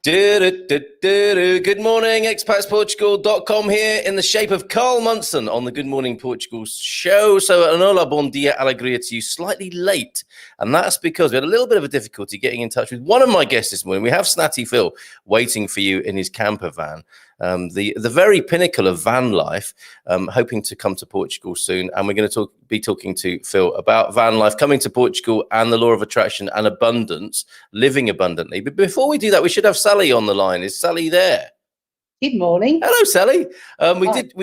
Good morning, expatsportugal.com here in the shape of Carl Munson on the Good Morning Portugal show. So, an hola, bon dia, alegria to you, slightly late. And that's because we had a little bit of a difficulty getting in touch with one of my guests this morning. We have Snatty Phil waiting for you in his camper van. The very pinnacle of van life, hoping to come to Portugal soon. And we're going to be talking to Phil about van life, coming to Portugal and the law of attraction and abundance, living abundantly. But before we do that, we should have Sally on the line. Is Sally there? Good morning. Hello, Sally.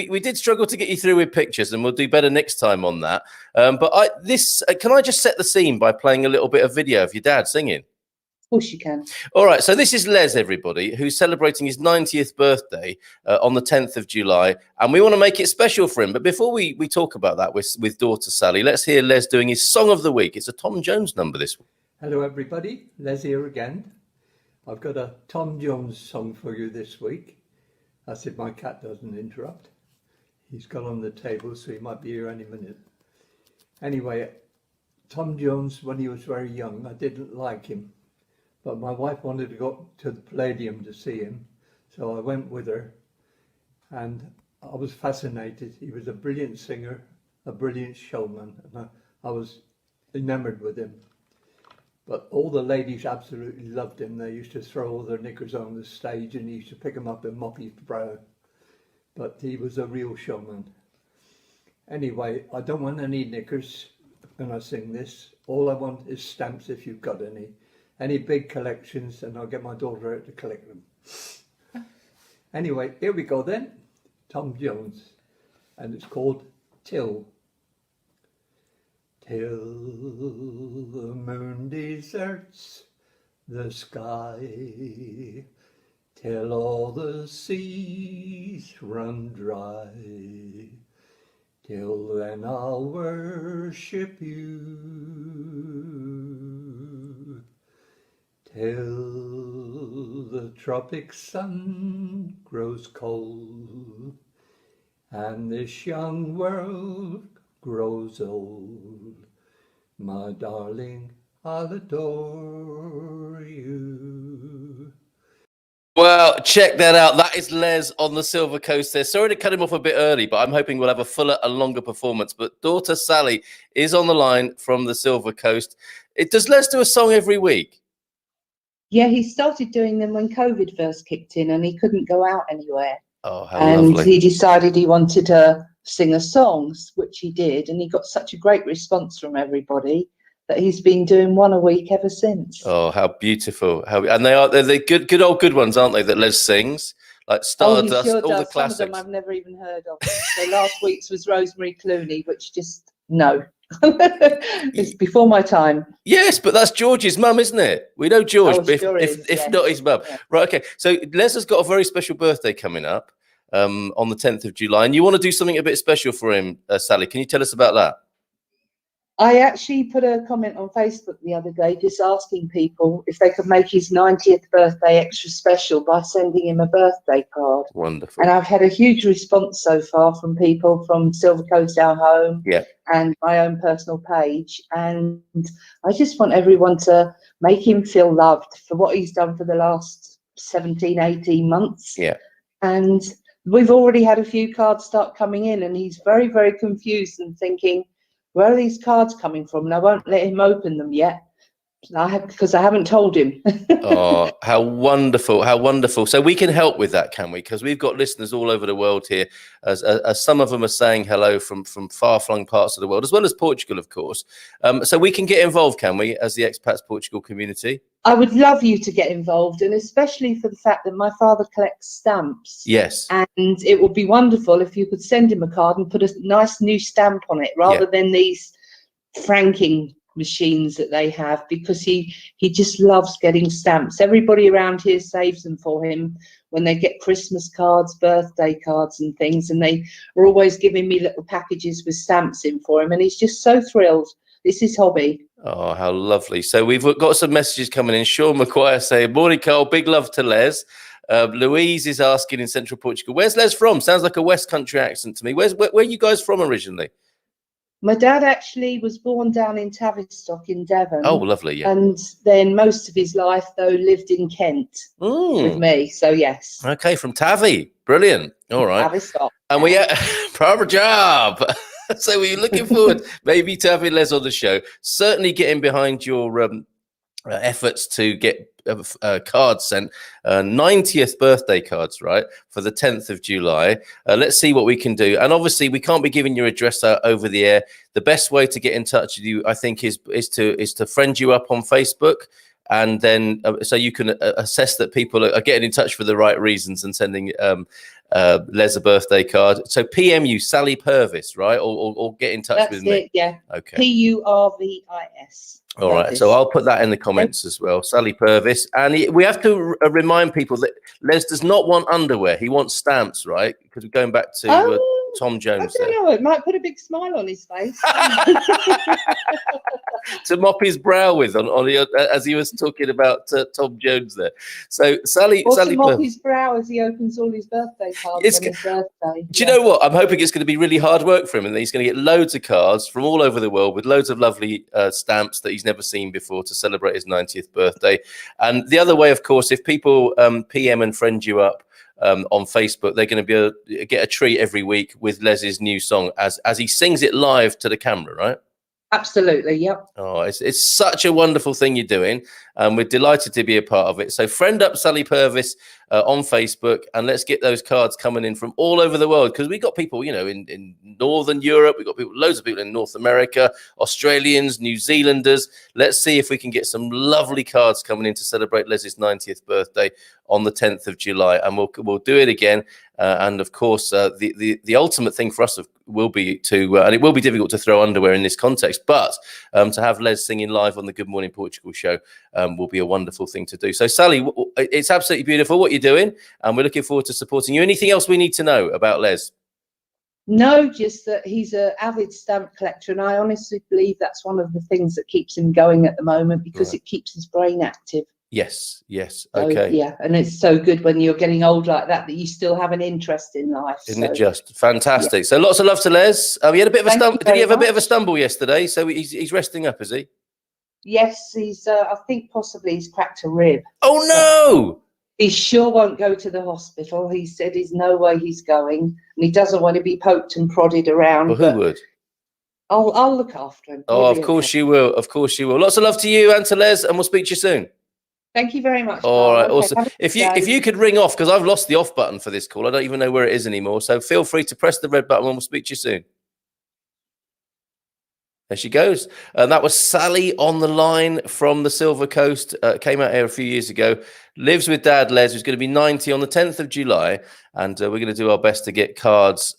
We did struggle to get you through with pictures, and we'll do better next time on that. Can I just set the scene by playing a little bit of video of your dad singing? Of course you can. All right, so this is Les, everybody, who's celebrating his 90th birthday on the 10th of July, and we want to make it special for him. But before we talk about that with daughter Sally, let's hear Les doing his Song of the Week. It's a Tom Jones number, this week. Hello, everybody. Les here again. I've got a Tom Jones song for you this week. That's if my cat doesn't interrupt. He's got on the table, so he might be here any minute. Anyway, Tom Jones, when he was very young, I didn't like him. But my wife wanted to go to the Palladium to see him, so I went with her, and I was fascinated. He was a brilliant singer, a brilliant showman, and I was enamored with him. But all the ladies absolutely loved him. They used to throw all their knickers on the stage, and he used to pick them up and mop his brow. But he was a real showman. Anyway, I don't want any knickers when I sing this. All I want is stamps, if you've got any. Any big collections, and I'll get my daughter out to collect them. Anyway, here we go then. Tom Jones, and it's called Till. Till the moon deserts the sky, till all the seas run dry, till then I'll worship you. Till the tropic sun grows cold and this young world grows old, my darling, I'll adore you. Well, check that out. That is Les on the Silver Coast there. Sorry to cut him off a bit early, but I'm hoping we'll have a fuller and longer performance. But daughter Sally is on the line from the Silver Coast. Does Les do a song every week? Yeah, he started doing them when COVID first kicked in and he couldn't go out anywhere. Oh, how and lovely. He decided he wanted to sing a song, which he did, and he got such a great response from everybody that he's been doing one a week ever since. Oh, how beautiful. And they're good ones, aren't they, that Les sings? Like Stardust, sure all does. the classics. Some of them I've never even heard of. So last week's was Rosemary Clooney, which just, no. It's before my time. Yes, but that's George's mum, isn't it? We know George, if not his mum. Yeah. Right, okay. So Les has got a very special birthday coming up on the 10th of July, and you want to do something a bit special for him, Sally. Can you tell us about that? I actually put a comment on Facebook the other day just asking people if they could make his 90th birthday extra special by sending him a birthday card. Wonderful. And I've had a huge response so far from people from Silver Coast Our Home and my own personal page. And I just want everyone to make him feel loved for what he's done for the last 17, 18 months. Yeah. And we've already had a few cards start coming in, and he's very, very confused and thinking, where are these cards coming from? And I won't let him open them yet because I haven't told him. Oh, how wonderful. How wonderful. So we can help with that, can we? Because we've got listeners all over the world here, as some of them are saying hello from far-flung parts of the world, as well as Portugal, of course. So we can get involved, can we, as the Expats Portugal community? I would love you to get involved, and especially for the fact that my father collects stamps. Yes. And it would be wonderful if you could send him a card and put a nice new stamp on it rather than these franking machines that they have, because he just loves getting stamps. Everybody around here saves them for him when they get Christmas cards, birthday cards and things, and they are always giving me little packages with stamps in for him, and he's just so thrilled. This is hobby. Oh, how lovely. So we've got some messages coming in. Sean McGuire saying, morning, Carl, big love to Les. Louise is asking in central Portugal, where's Les from? Sounds like a West Country accent to me. Where are you guys from originally? My dad actually was born down in Tavistock in Devon. Oh, lovely. Yeah. And then most of his life, though, lived in Kent with me. So, yes. Okay, from Tavi. Brilliant. All right. Tavistock. And we proper job. So we're looking forward maybe to having Les on the show. Certainly getting behind your efforts to get cards sent, 90th birthday cards, right, for the 10th of July. Let's see what we can do. And obviously, we can't be giving your address out over the air. The best way to get in touch with you, I think, is to friend you up on Facebook. And then so you can assess that people are getting in touch for the right reasons and sending Les a birthday card. So PM you, Sally Purvis, right? Or get in touch That's with me. it, yeah. Okay. Purvis. All right. So I'll put that in the comments as well. Sally Purvis. And we have to remind people that Les does not want underwear. He wants stamps, right? Because we're going back to Tom Jones. I don't know. It might put a big smile on his face. To mop his brow with as he was talking about Tom Jones there. So Sally to mop his brow as he opens all his birthday cards on his birthday. Do you know what? I'm hoping it's going to be really hard work for him, and he's going to get loads of cards from all over the world with loads of lovely stamps that he's never seen before to celebrate his 90th birthday. And the other way, of course, if people PM and friend you up on Facebook, they're going to be able to get a treat every week with Les's new song as he sings it live to the camera, right? Absolutely, yep. Oh, it's such a wonderful thing you're doing, and we're delighted to be a part of it. So friend up Sally Purvis on Facebook, and let's get those cards coming in from all over the world, because we've got people, in Northern Europe, we've got loads of people in North America, Australians, New Zealanders. Let's see if we can get some lovely cards coming in to celebrate Les's 90th birthday on the 10th of July, and we'll do it again. And of course, the ultimate thing for us will be to, and it will be difficult to throw underwear in this context, but to have Les singing live on the Good Morning Portugal show will be a wonderful thing to do. So, Sally, it's absolutely beautiful what you're doing, and we're looking forward to supporting you. Anything else we need to know about Les? No, just that he's an avid stamp collector, and I honestly believe that's one of the things that keeps him going at the moment, because it keeps his brain active. Yes. So, Okay. Yeah, and it's so good when you're getting old like that you still have an interest in life. Isn't it just fantastic? Yeah. So lots of love to Les. He had a bit of a stumble. Did he have a bit of a stumble yesterday? So he's resting up, is he? Yes, he's. I think possibly he's cracked a rib. Oh no! He sure won't go to the hospital. He said there's no way he's going, and he doesn't want to be poked and prodded around. Well, who would? I'll look after him. Oh, of course you will. Of course you will. Lots of love to you and to Les, and we'll speak to you soon. Thank you very much. All right, okay, awesome. If you could ring off, because I've lost the off button for this call. I don't even know where it is anymore. So feel free to press the red button and we'll speak to you soon. There she goes. That was Sally on the line from the Silver Coast. Came out here a few years ago. Lives with Dad Les, who's going to be 90 on the 10th of July. And we're going to do our best to get cards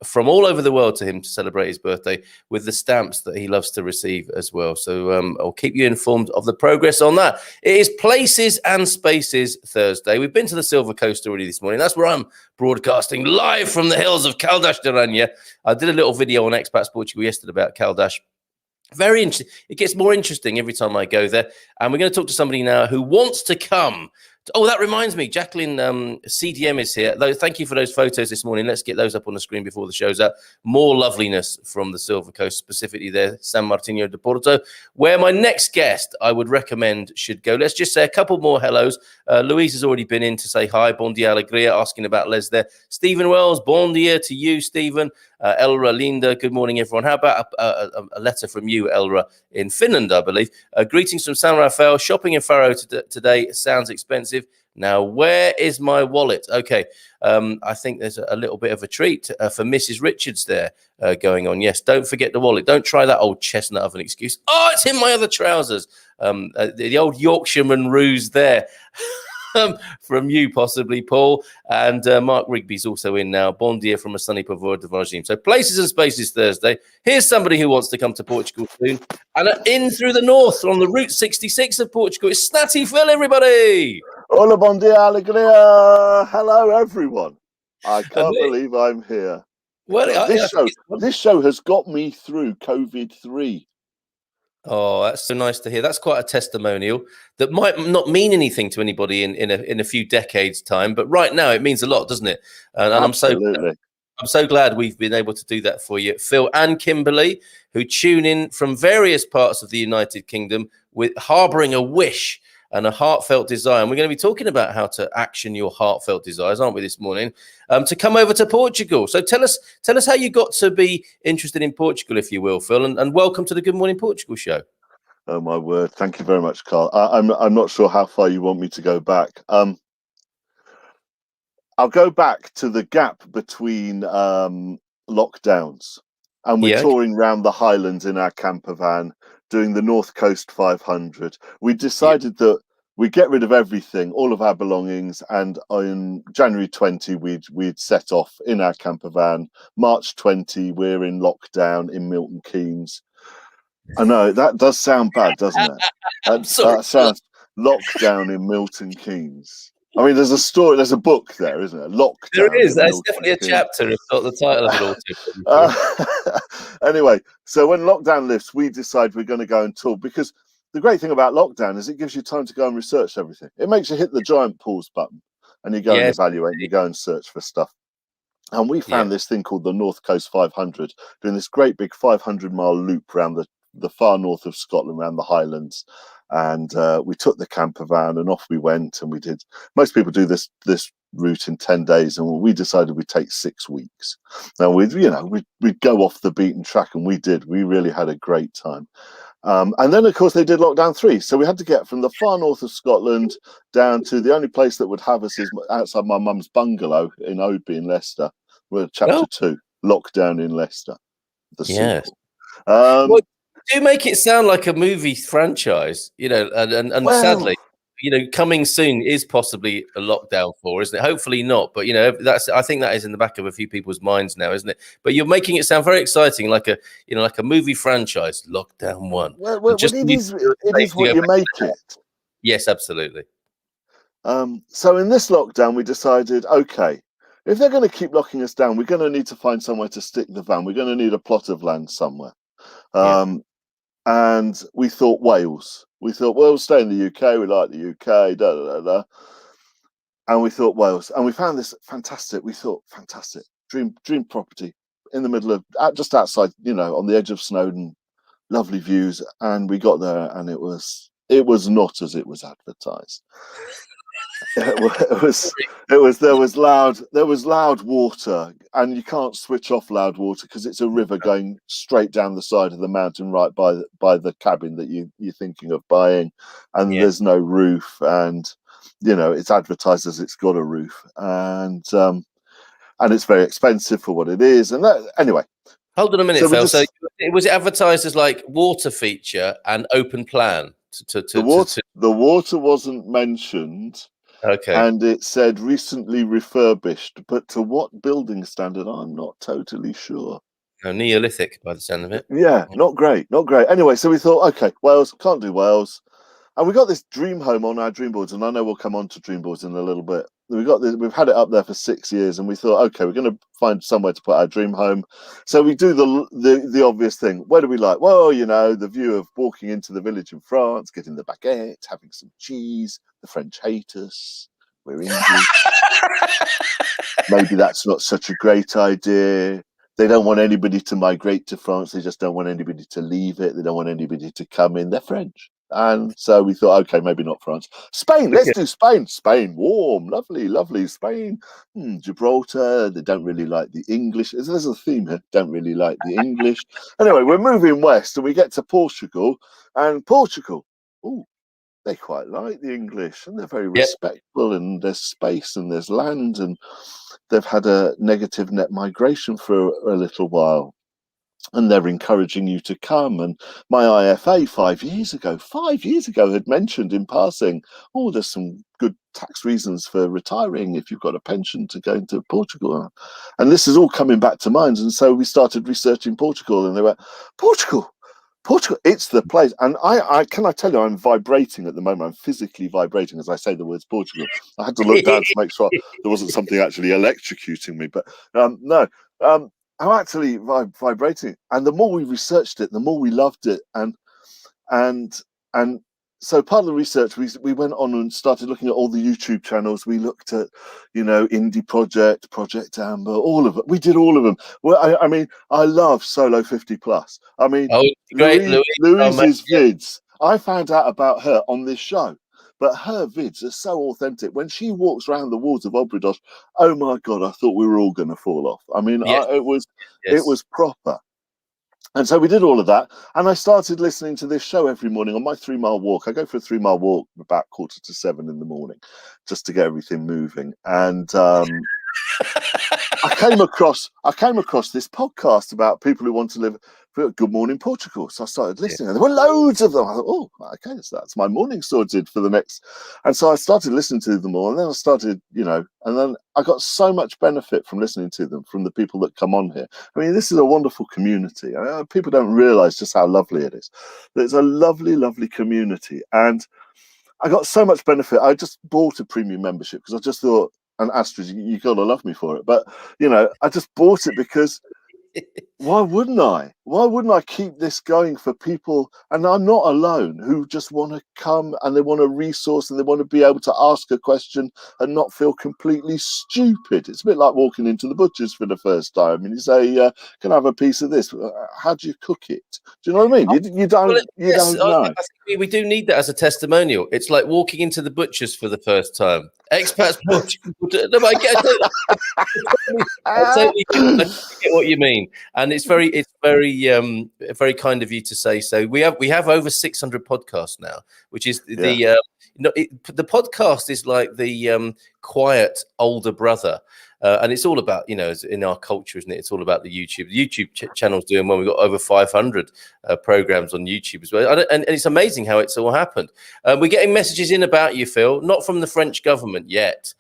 from all over the world to him to celebrate his birthday with the stamps that he loves to receive as well. So I'll keep you informed of the progress on that. It is Places and Spaces Thursday. We've been to the Silver Coast already this morning. That's where I'm broadcasting live from the hills of Caldas de Rainha. I did a little video on Expats Portugal yesterday about Caldas. Very interesting. It gets more interesting every time I go there. And we're going to talk to somebody now who wants to come. Oh, that reminds me. Jacqueline CDM is here. Thank you for those photos this morning. Let's get those up on the screen before the show's up. More loveliness from the Silver Coast, specifically there, San Martinho de Porto, where my next guest I would recommend should go. Let's just say a couple more hellos. Louise has already been in to say hi. Bon dia, alegria, asking about Les there. Stephen Wells, bon dia to you, Stephen. Elra, Linda, good morning, everyone. How about a letter from you, Elra, in Finland, I believe. Greetings from San Rafael. Shopping in Faro today sounds expensive. Now, where is my wallet? Okay, I think there's a little bit of a treat for Mrs. Richards there going on. Yes, don't forget the wallet. Don't try that old chestnut of an excuse. Oh, it's in my other trousers. The old Yorkshireman ruse there. From you, possibly, Paul. And Mark Rigby's also in now. Bon dia from a sunny Pavor de Vargim. So Places and Spaces Thursday. Here's somebody who wants to come to Portugal soon. And in through the north on the Route 66 of Portugal, it's Snatty Phil, everybody. Hola, bon dia, alegria. Hello, everyone. I can't believe I'm here. Well, this show has got me through COVID-3. Oh, that's so nice to hear. That's quite a testimonial that might not mean anything to anybody in a few decades' time, but right now it means a lot, doesn't it? And I'm so I'm so glad we've been able to do that for you, Phil and Kimberly, who tune in from various parts of the United Kingdom with harboring a wish and a heartfelt desire. And we're going to be talking about how to action your heartfelt desires, aren't we, this morning, to come over to Portugal. So tell us how you got to be interested in Portugal, if you will, Phil, and welcome to the Good Morning Portugal show. Oh my word! Thank you very much, Carl. I'm not sure how far you want me to go back. I'll go back to the gap between lockdowns, and we're touring around the Highlands in our camper van, doing the North Coast 500. We decided that we'd get rid of everything, all of our belongings, and on January 20, we'd set off in our camper van. March 20, we're in lockdown in Milton Keynes. I know that does sound bad, doesn't it? That sounds lockdown in Milton Keynes. I mean, there's a story, there's a book there, isn't it? Lockdown. There is. That's definitely a chapter, if not the title of it all. Anyway, so when lockdown lifts, we decide we're going to go and tour, because the great thing about lockdown is it gives you time to go and research everything. It makes you hit the giant pause button and you go and evaluate, you go and search for stuff. And we found this thing called the North Coast 500, doing this great big 500-mile loop around the far north of Scotland, around the Highlands. And we took the camper van and off we went, and we did. Most people do this route in 10 days, and we decided we'd take 6 weeks. Now we'd go off the beaten track, and we did. We really had a great time. And then, of course, they did lockdown 3. So we had to get from the far north of Scotland down to the only place that would have us is outside my mum's bungalow in Oadby in Leicester. We're chapter 2, lockdown in Leicester. The sequel. Well, do make it sound like a movie franchise, and well, sadly, coming soon is possibly a lockdown 4, isn't it? Hopefully not, but I think that is in the back of a few people's minds now, isn't it? But you're making it sound very exciting, like a movie franchise. Lockdown 1. Well, it is what you make it. Yes, absolutely. So in this lockdown, we decided, okay, if they're going to keep locking us down, we're going to need to find somewhere to stick the van. We're going to need a plot of land somewhere. And we thought Wales. We thought, well, we'll stay in the UK. We like the UK, And we thought Wales. And we found this fantastic dream property in the middle of, just outside, on the edge of Snowdon, lovely views. And we got there, and it was not as it was advertised. There was loud water, and you can't switch off loud water because it's a river going straight down the side of the mountain right by the cabin that you're thinking of buying, and there's no roof, and it's advertised as it's got a roof, and it's very expensive for what it is. And anyway, hold on a minute, Phil. So was it advertised as like water feature and open plan? The water wasn't mentioned. Okay. And it said recently refurbished, but to what building standard, I'm not totally sure. No, Neolithic by the sound of it. Yeah, not great. Anyway, so we thought, okay, Wales, can't do Wales. And we got this dream home on our dream boards, and I know we'll come on to dream boards in a little bit. We've had it up there for 6 years, and we thought, okay, we're going to find somewhere to put our dream home. So we do the obvious thing. Where do we like? Well, the view of walking into the village in France, getting the baguette, having some cheese. The French hate us. We're English. Maybe that's not such a great idea. They don't want anybody to migrate to France. They just don't want anybody to leave it. They don't want anybody to come in. They're French. And so we thought, okay, maybe not France. Spain, let's do Spain. Spain, warm, lovely Spain. Gibraltar, they don't really like the English. There's a theme here, don't really like the English. Anyway, we're moving west, and we get to Portugal. And Portugal, they quite like the English, and they're very respectful, and there's space and there's land, and they've had a negative net migration for a little while. And they're encouraging you to come. And my IFA 5 years ago had mentioned in passing, there's some good tax reasons for retiring if you've got a pension to go into Portugal. And this is all coming back to mind. And so we started researching Portugal, and they went, Portugal, it's the place. And I tell you, I'm vibrating at the moment. I'm physically vibrating as I say the words Portugal. I had to look down to make sure there wasn't something actually electrocuting me. But no. I'm actually vibrating, and the more we researched it, the more we loved it, and so part of the research, we went on and started looking at all the YouTube channels. We looked at, Indie Project Amber, all of it. We did all of them. Well, I mean, I love Solo 50 Plus. I mean, Oh, great, Louise. Louise's Yeah. vids. I found out about her on this show, but her vids are so authentic. When she walks around the walls of Obridos, oh my God, I thought we were all going to fall off. I mean, Yes. it was proper. And so we did all of that, and I started listening to this show every morning on my 3-mile walk. I go for a 3-mile walk about 6:45 in the morning, just to get everything moving. And I came across this podcast about people who want to live for Good Morning Portugal. So I started listening, and there were loads of them. I thought, oh, okay, so that's my morning sorted for the next. And so I started listening to them all, and then I started, and then I got so much benefit from listening to them, from the people that come on here. I mean, this is a wonderful community. People don't realise just how lovely it is. It's a lovely, lovely community, and I got so much benefit. I just bought a premium membership because I just thought, and Astrid, you gotta love me for it. But I just bought it because why wouldn't I? Why wouldn't I keep this going for people? And I'm not alone, who just want to come and they want a resource and they want to be able to ask a question and not feel completely stupid. It's a bit like walking into the butcher's for the first time and you say, "Can I have a piece of this?" How do you cook it? Do you know what I mean? You don't know. I think we do need that as a testimonial. It's like walking into the butcher's for the first time. Expats Portugal. No, I totally get what you mean, and it's very kind of you to say so. We have over 600 podcasts now, which is the podcast is like the quiet older brother. And it's all about, in our culture, isn't it? It's all about the YouTube. The YouTube channel's doing well. We've got over 500 programs on YouTube as well. And it's amazing how it's all happened. We're getting messages in about you, Phil, not from the French government yet,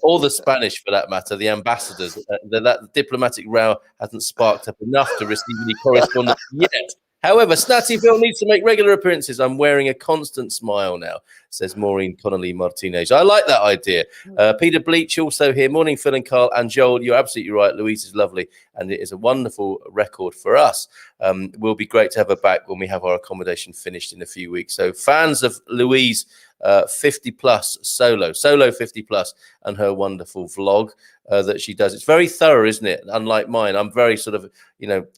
or the Spanish for that matter, the ambassadors. That diplomatic row hasn't sparked up enough to receive any correspondence yet. However, Snatty Phil needs to make regular appearances. I'm wearing a constant smile now, says Maureen Connolly Martinez. I like that idea. Peter Bleach also here. Morning, Phil and Carl and Joel. You're absolutely right. Louise is lovely, and it is a wonderful record for us. Will be great to have her back when we have our accommodation finished in a few weeks. So fans of Louise 50 plus solo 50 plus and her wonderful vlog that she does. It's very thorough, isn't it? Unlike mine, I'm very sort of,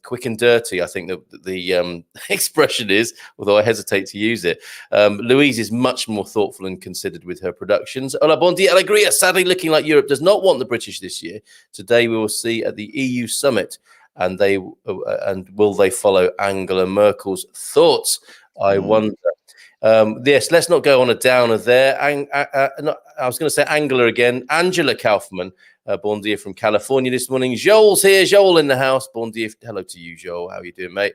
quick and dirty, I think the expression is, although I hesitate to use it. Louise is much more thoughtful and considered with her productions. Hola, bon dia, alegria. Sadly, looking like Europe does not want the British this year. Today we will see at the EU summit, and will they follow Angela Merkel's thoughts? I wonder. Yes, let's not go on a downer there. I was going to say Angela again. Angela Kaufman, bon dia from California this morning. Joel's here. Joel in the house. Bon dia. Hello to you, Joel. How are you doing, mate?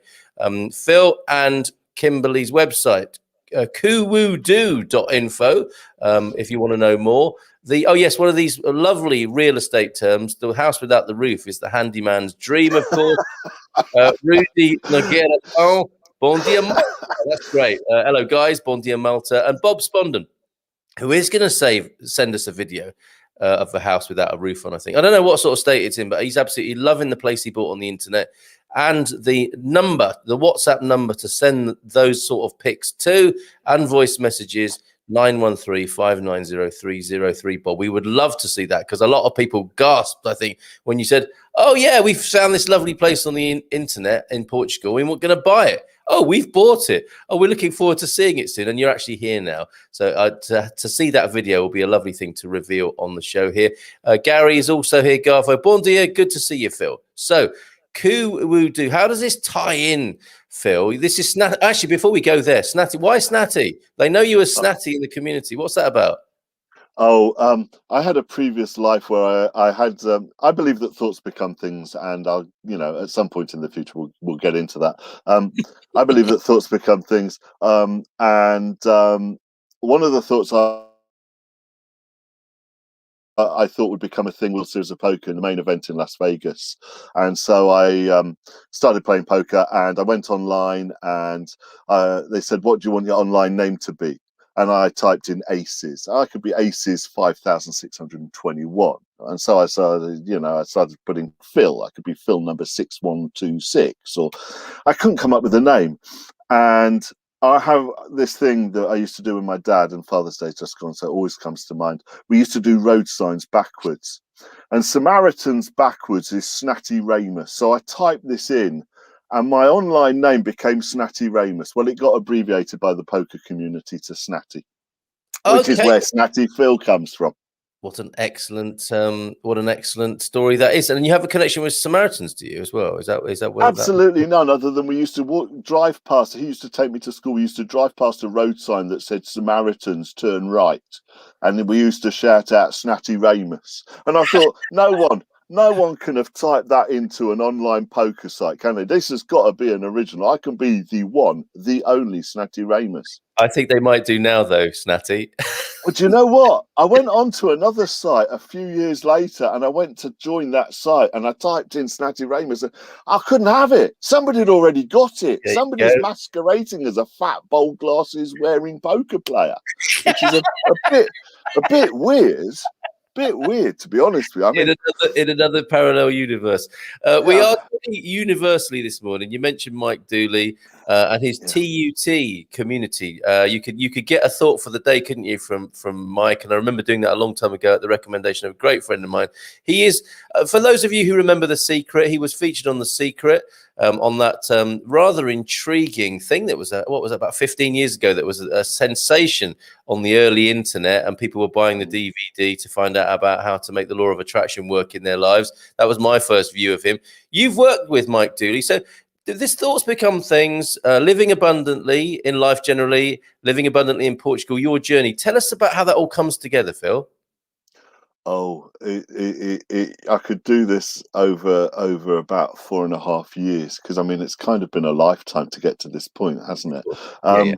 Phil and Kimberly's website, kuwudo.info, if you want to know more. One of these lovely real estate terms. The house without the roof is the handyman's dream, of course. Rudy Nogueira. Oh, bon dia, Malta. That's great. Hello, guys. Bon dia, Malta. And Bob Spondon, who is going to send us a video of the house without a roof on, I think. I don't know what sort of state it's in, but he's absolutely loving the place he bought on the internet. And the WhatsApp number to send those sort of pics to and voice messages, 913-590-303. Bob, we would love to see that, because a lot of people gasped, I think, when you said, "Oh yeah, we've found this lovely place on the internet in Portugal and we're going to buy it. Oh, we've bought it. Oh, we're looking forward to seeing it soon." And you're actually here now. So to see that video will be a lovely thing to reveal on the show here. Gary is also here. Garvo, bon dia. Good to see you, Phil. So Kuwudo, how does this tie in, Phil? This is Snatty. Actually, before we go there, Snatty, why Snatty? They know you as Snatty in the community. What's that about? I had a previous life where I had, I believe that thoughts become things, and I'll, at some point in the future, we'll get into that. I believe that thoughts become things. And one of the thoughts I thought would become a thing was Series of Poker in the main event in Las Vegas. And so I started playing poker, and I went online, and they said, "What do you want your online name to be?" And I typed in Aces. I could be Aces 5621. And so I started putting Phil. I could be Phil number 6126, or I couldn't come up with a name. And I have this thing that I used to do with my dad, and Father's Day's just gone, so it always comes to mind. We used to do road signs backwards, and Samaritans backwards is Snatty Remus. So I typed this in, and my online name became Snatty Remus. Well, it got abbreviated by the poker community to Snatty, which is Okay. where Snatty Phil comes from. What an excellent story that is. And you have a connection with Samaritans, do you, as well? Is that where Absolutely none, other than we used to drive past. He used to take me to school. We used to drive past a road sign that said Samaritans turn right, and then we used to shout out Snatty Remus. And I thought, no one can have typed that into an online poker site, can they? This has got to be an original. I can be the one, the only Snatty Remus. I think they might do now, though, Snatty. But you know what? I went on to another site a few years later, and I went to join that site, and I typed in Snatty Remus, and I couldn't have it. Somebody had already got it. Somebody's masquerading as a fat, bold glasses wearing poker player, which is a bit weird. Bit weird, to be honest with you. I mean, in another parallel universe. We are universally this morning. You mentioned Mike Dooley and his TUT community. You could get a thought for the day, couldn't you, from Mike? And I remember doing that a long time ago at the recommendation of a great friend of mine. He is, for those of you who remember The Secret, he was featured on The Secret. On that rather intriguing thing that was, what was it, about 15 years ago, that was a sensation on the early internet, and people were buying the DVD to find out about how to make the law of attraction work in their lives. That was my first view of him. You've worked with Mike Dooley, so did these thoughts become things, living abundantly in life generally, living abundantly in Portugal, your journey? Tell us about how that all comes together, Phil. Oh, I could do this over about 4.5 years, because I mean, it's kind of been a lifetime to get to this point, hasn't it? Yeah.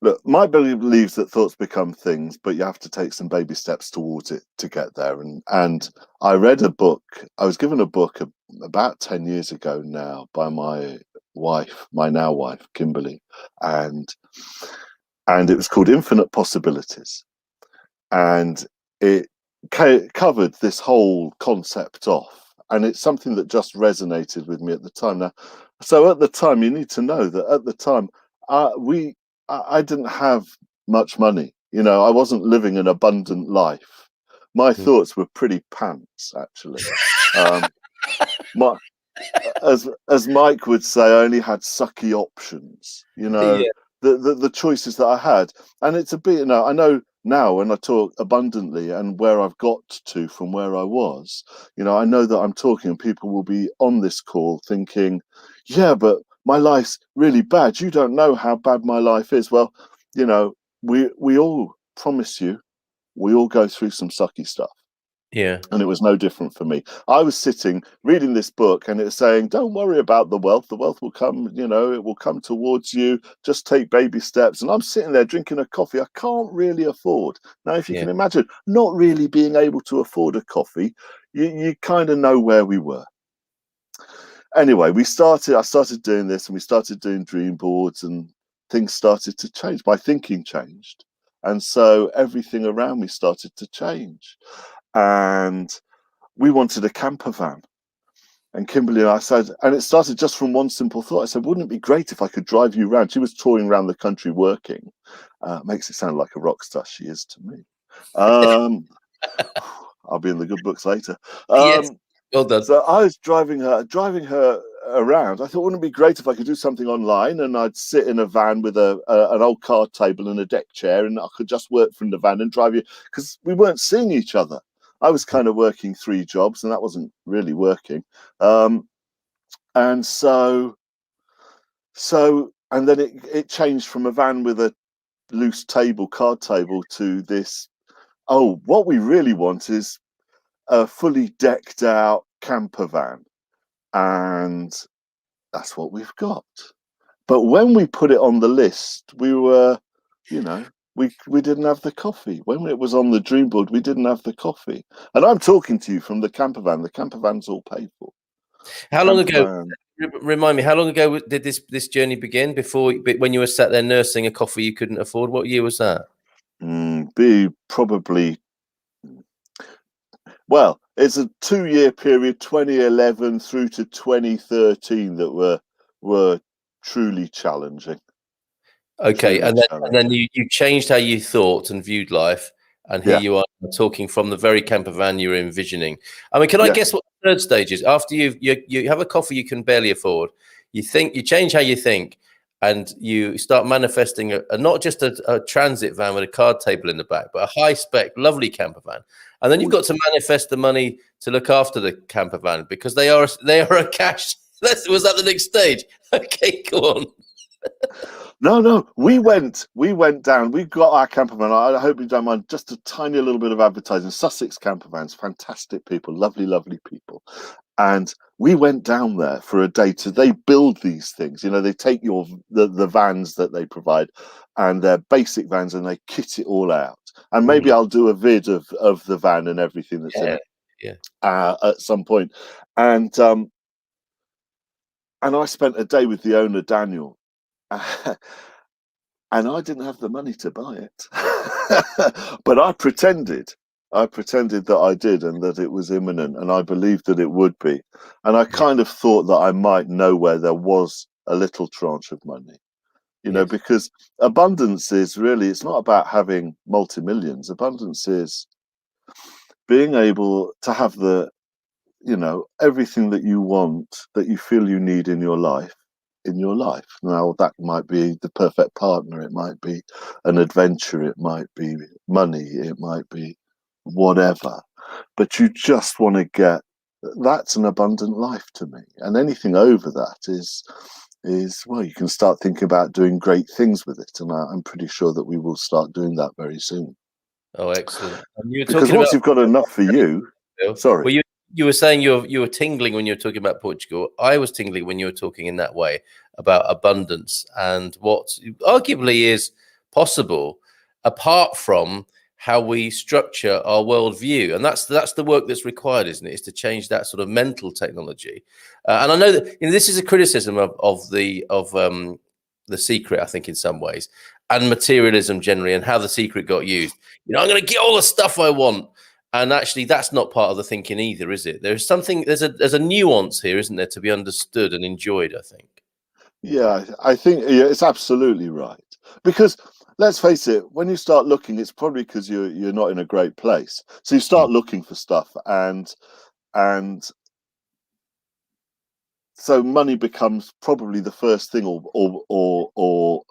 Look, Mike believes that thoughts become things, but you have to take some baby steps towards it to get there. And I read a book. I was given a book about 10 years ago now by my wife, my now wife, Kimberly, and it was called Infinite Possibilities. And it covered this whole concept off, and it's something that just resonated with me at the time. Now, so at the time, you need to know that at the time, I didn't have much money. You know, I wasn't living an abundant life. My thoughts were pretty pants, actually. As Mike would say, I only had sucky options. You know, the choices that I had, and it's a bit. You know, I know now when I talk abundantly and where I've got to from where I was. You know, I know that I'm talking, and people will be on this call thinking, "Yeah, but my life's really bad. You don't know how bad my life is." Well, you know, we all, promise you, we all go through some sucky stuff. Yeah. And it was no different for me. I was sitting reading this book, and it's saying, don't worry about the wealth. The wealth will come, you know, it will come towards you. Just take baby steps. And I'm sitting there drinking a coffee I can't really afford. Now, if you can imagine not really being able to afford a coffee, you kind of know where we were. Anyway, I started doing this, and we started doing dream boards, and things started to change. My thinking changed. And so everything around me started to change. And we wanted a camper van. And Kimberly and I said, and it started just from one simple thought. I said, wouldn't it be great if I could drive you around? She was touring around the country working. Makes it sound like a rock star. She is to me. I'll be in the good books later. Yes. Well done. So I was driving her around. I thought, wouldn't it be great if I could do something online, and I'd sit in a van with an old card table and a deck chair, and I could just work from the van and drive you, because we weren't seeing each other. I was kind of working 3 jobs, and that wasn't really working. And then it changed from a van with a loose card table to this. Oh, what we really want is a fully decked out camper van, and that's what we've got. But when we put it on the list, we were, you know, we didn't have the coffee. When it was on the dream board, we didn't have the coffee. And I'm talking to you from the camper van. The camper van's all paid for. How long ago? Remind me, how long ago did this journey begin? When you were sat there nursing a coffee you couldn't afford? What year was that? Be probably. Well, it's a 2-year period, 2011 through to 2013, that were truly challenging. Okay, Truly and then you changed how you thought and viewed life, and here Yeah. you are talking from the very camper van you were envisioning. I mean, can I Yeah. guess what the third stage is? After you have a coffee you can barely afford, you change how you think, and you start manifesting not just a transit van with a card table in the back, but a high spec, lovely camper van. And then you've got to manifest the money to look after the camper van because they are a cash. Was that the next stage? Okay, go on. No, we went down. We got our camper van. I hope you don't mind. Just a tiny little bit of advertising. Sussex camper vans, fantastic people, lovely, lovely people. And we went down there for a day they build these things. You know, they take the vans that they provide, and they're basic vans, and they kit it all out. And maybe I'll do a vid of the van and everything that's in it. Yeah. At some point. And I spent a day with the owner, Daniel. And I didn't have the money to buy it, but I pretended that I did and that it was imminent, and I believed that it would be. And I kind of thought that I might know where there was a little tranche of money, you know, because abundance is really, it's not about having multi-millions. Abundance is being able to have everything that you want, that you feel you need in your life. Now, that might be the perfect partner, it might be an adventure, it might be money, it might be whatever, but you just want to get, that's an abundant life to me. And anything over that is well, you can start thinking about doing great things with it, and I'm pretty sure that we will start doing that very soon. Oh, excellent. Because once you've got enough for you, sorry. Well, you were saying you were tingling when you were talking about Portugal. I was tingling when you were talking in that way about abundance and what arguably is possible apart from how we structure our worldview. And that's the work that's required, isn't it? Is to change that sort of mental technology. And I know that this is a criticism of the Secret, I think, in some ways, and materialism generally, and how the Secret got used. I'm going to get all the stuff I want. And actually, that's not part of the thinking either, is it? There's a nuance here, isn't there, to be understood and enjoyed, I think. Yeah, I think it's absolutely right. Because let's face it, when you start looking, it's probably because you're not in a great place. So you start looking for stuff, and so money becomes probably the first thing, or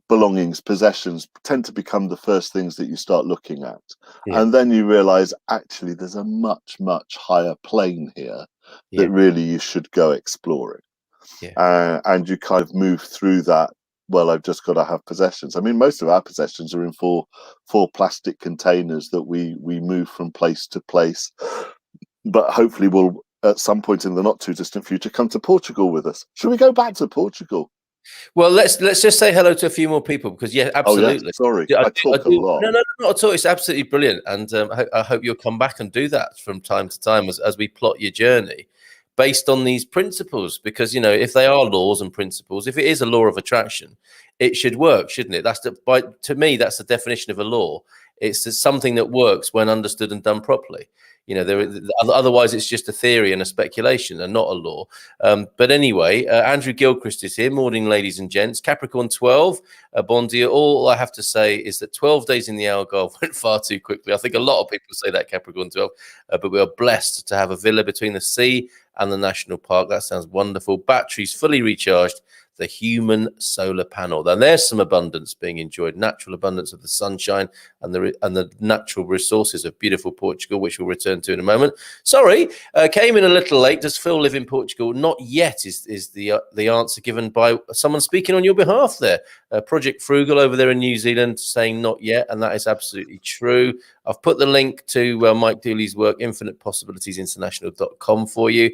belongings, possessions tend to become the first things that you start looking at. And then you realize actually there's a much higher plane here that really you should go exploring. And you kind of move through that. Well, I've just got to have possessions. I mean, most of our possessions are in four plastic containers that we move from place to place, but hopefully we'll at some point in the not too distant future come to Portugal with us. Should we go back to Portugal? Well, let's just say hello to a few more people, because absolutely. Oh, yeah. Sorry, I talk a lot. No, not at all. It's absolutely brilliant, and I hope you'll come back and do that from time to time as we plot your journey based on these principles. Because if they are laws and principles, if it is a law of attraction, it should work, shouldn't it? To me, that's the definition of a law. It's something that works when understood and done properly. Otherwise it's just a theory and a speculation and not a law. But anyway, Andrew Gilchrist is here. Morning, ladies and gents. Capricorn 12, bon dia. All I have to say is that 12 days in the Algarve went far too quickly. I think a lot of people say that, Capricorn 12, but we are blessed to have a villa between the sea and the national park. That sounds wonderful. Batteries fully recharged. The human solar panel. Then there's some abundance being enjoyed, natural abundance of the sunshine and the natural resources of beautiful Portugal, which we'll return to in a moment. Sorry, came in a little late. Does Phil live in Portugal? Not yet is the answer given by someone speaking on your behalf there. Project Frugal over there in New Zealand saying not yet, and that is absolutely true. I've put the link to Mike Dooley's work, infinitepossibilitiesinternational.com, for you.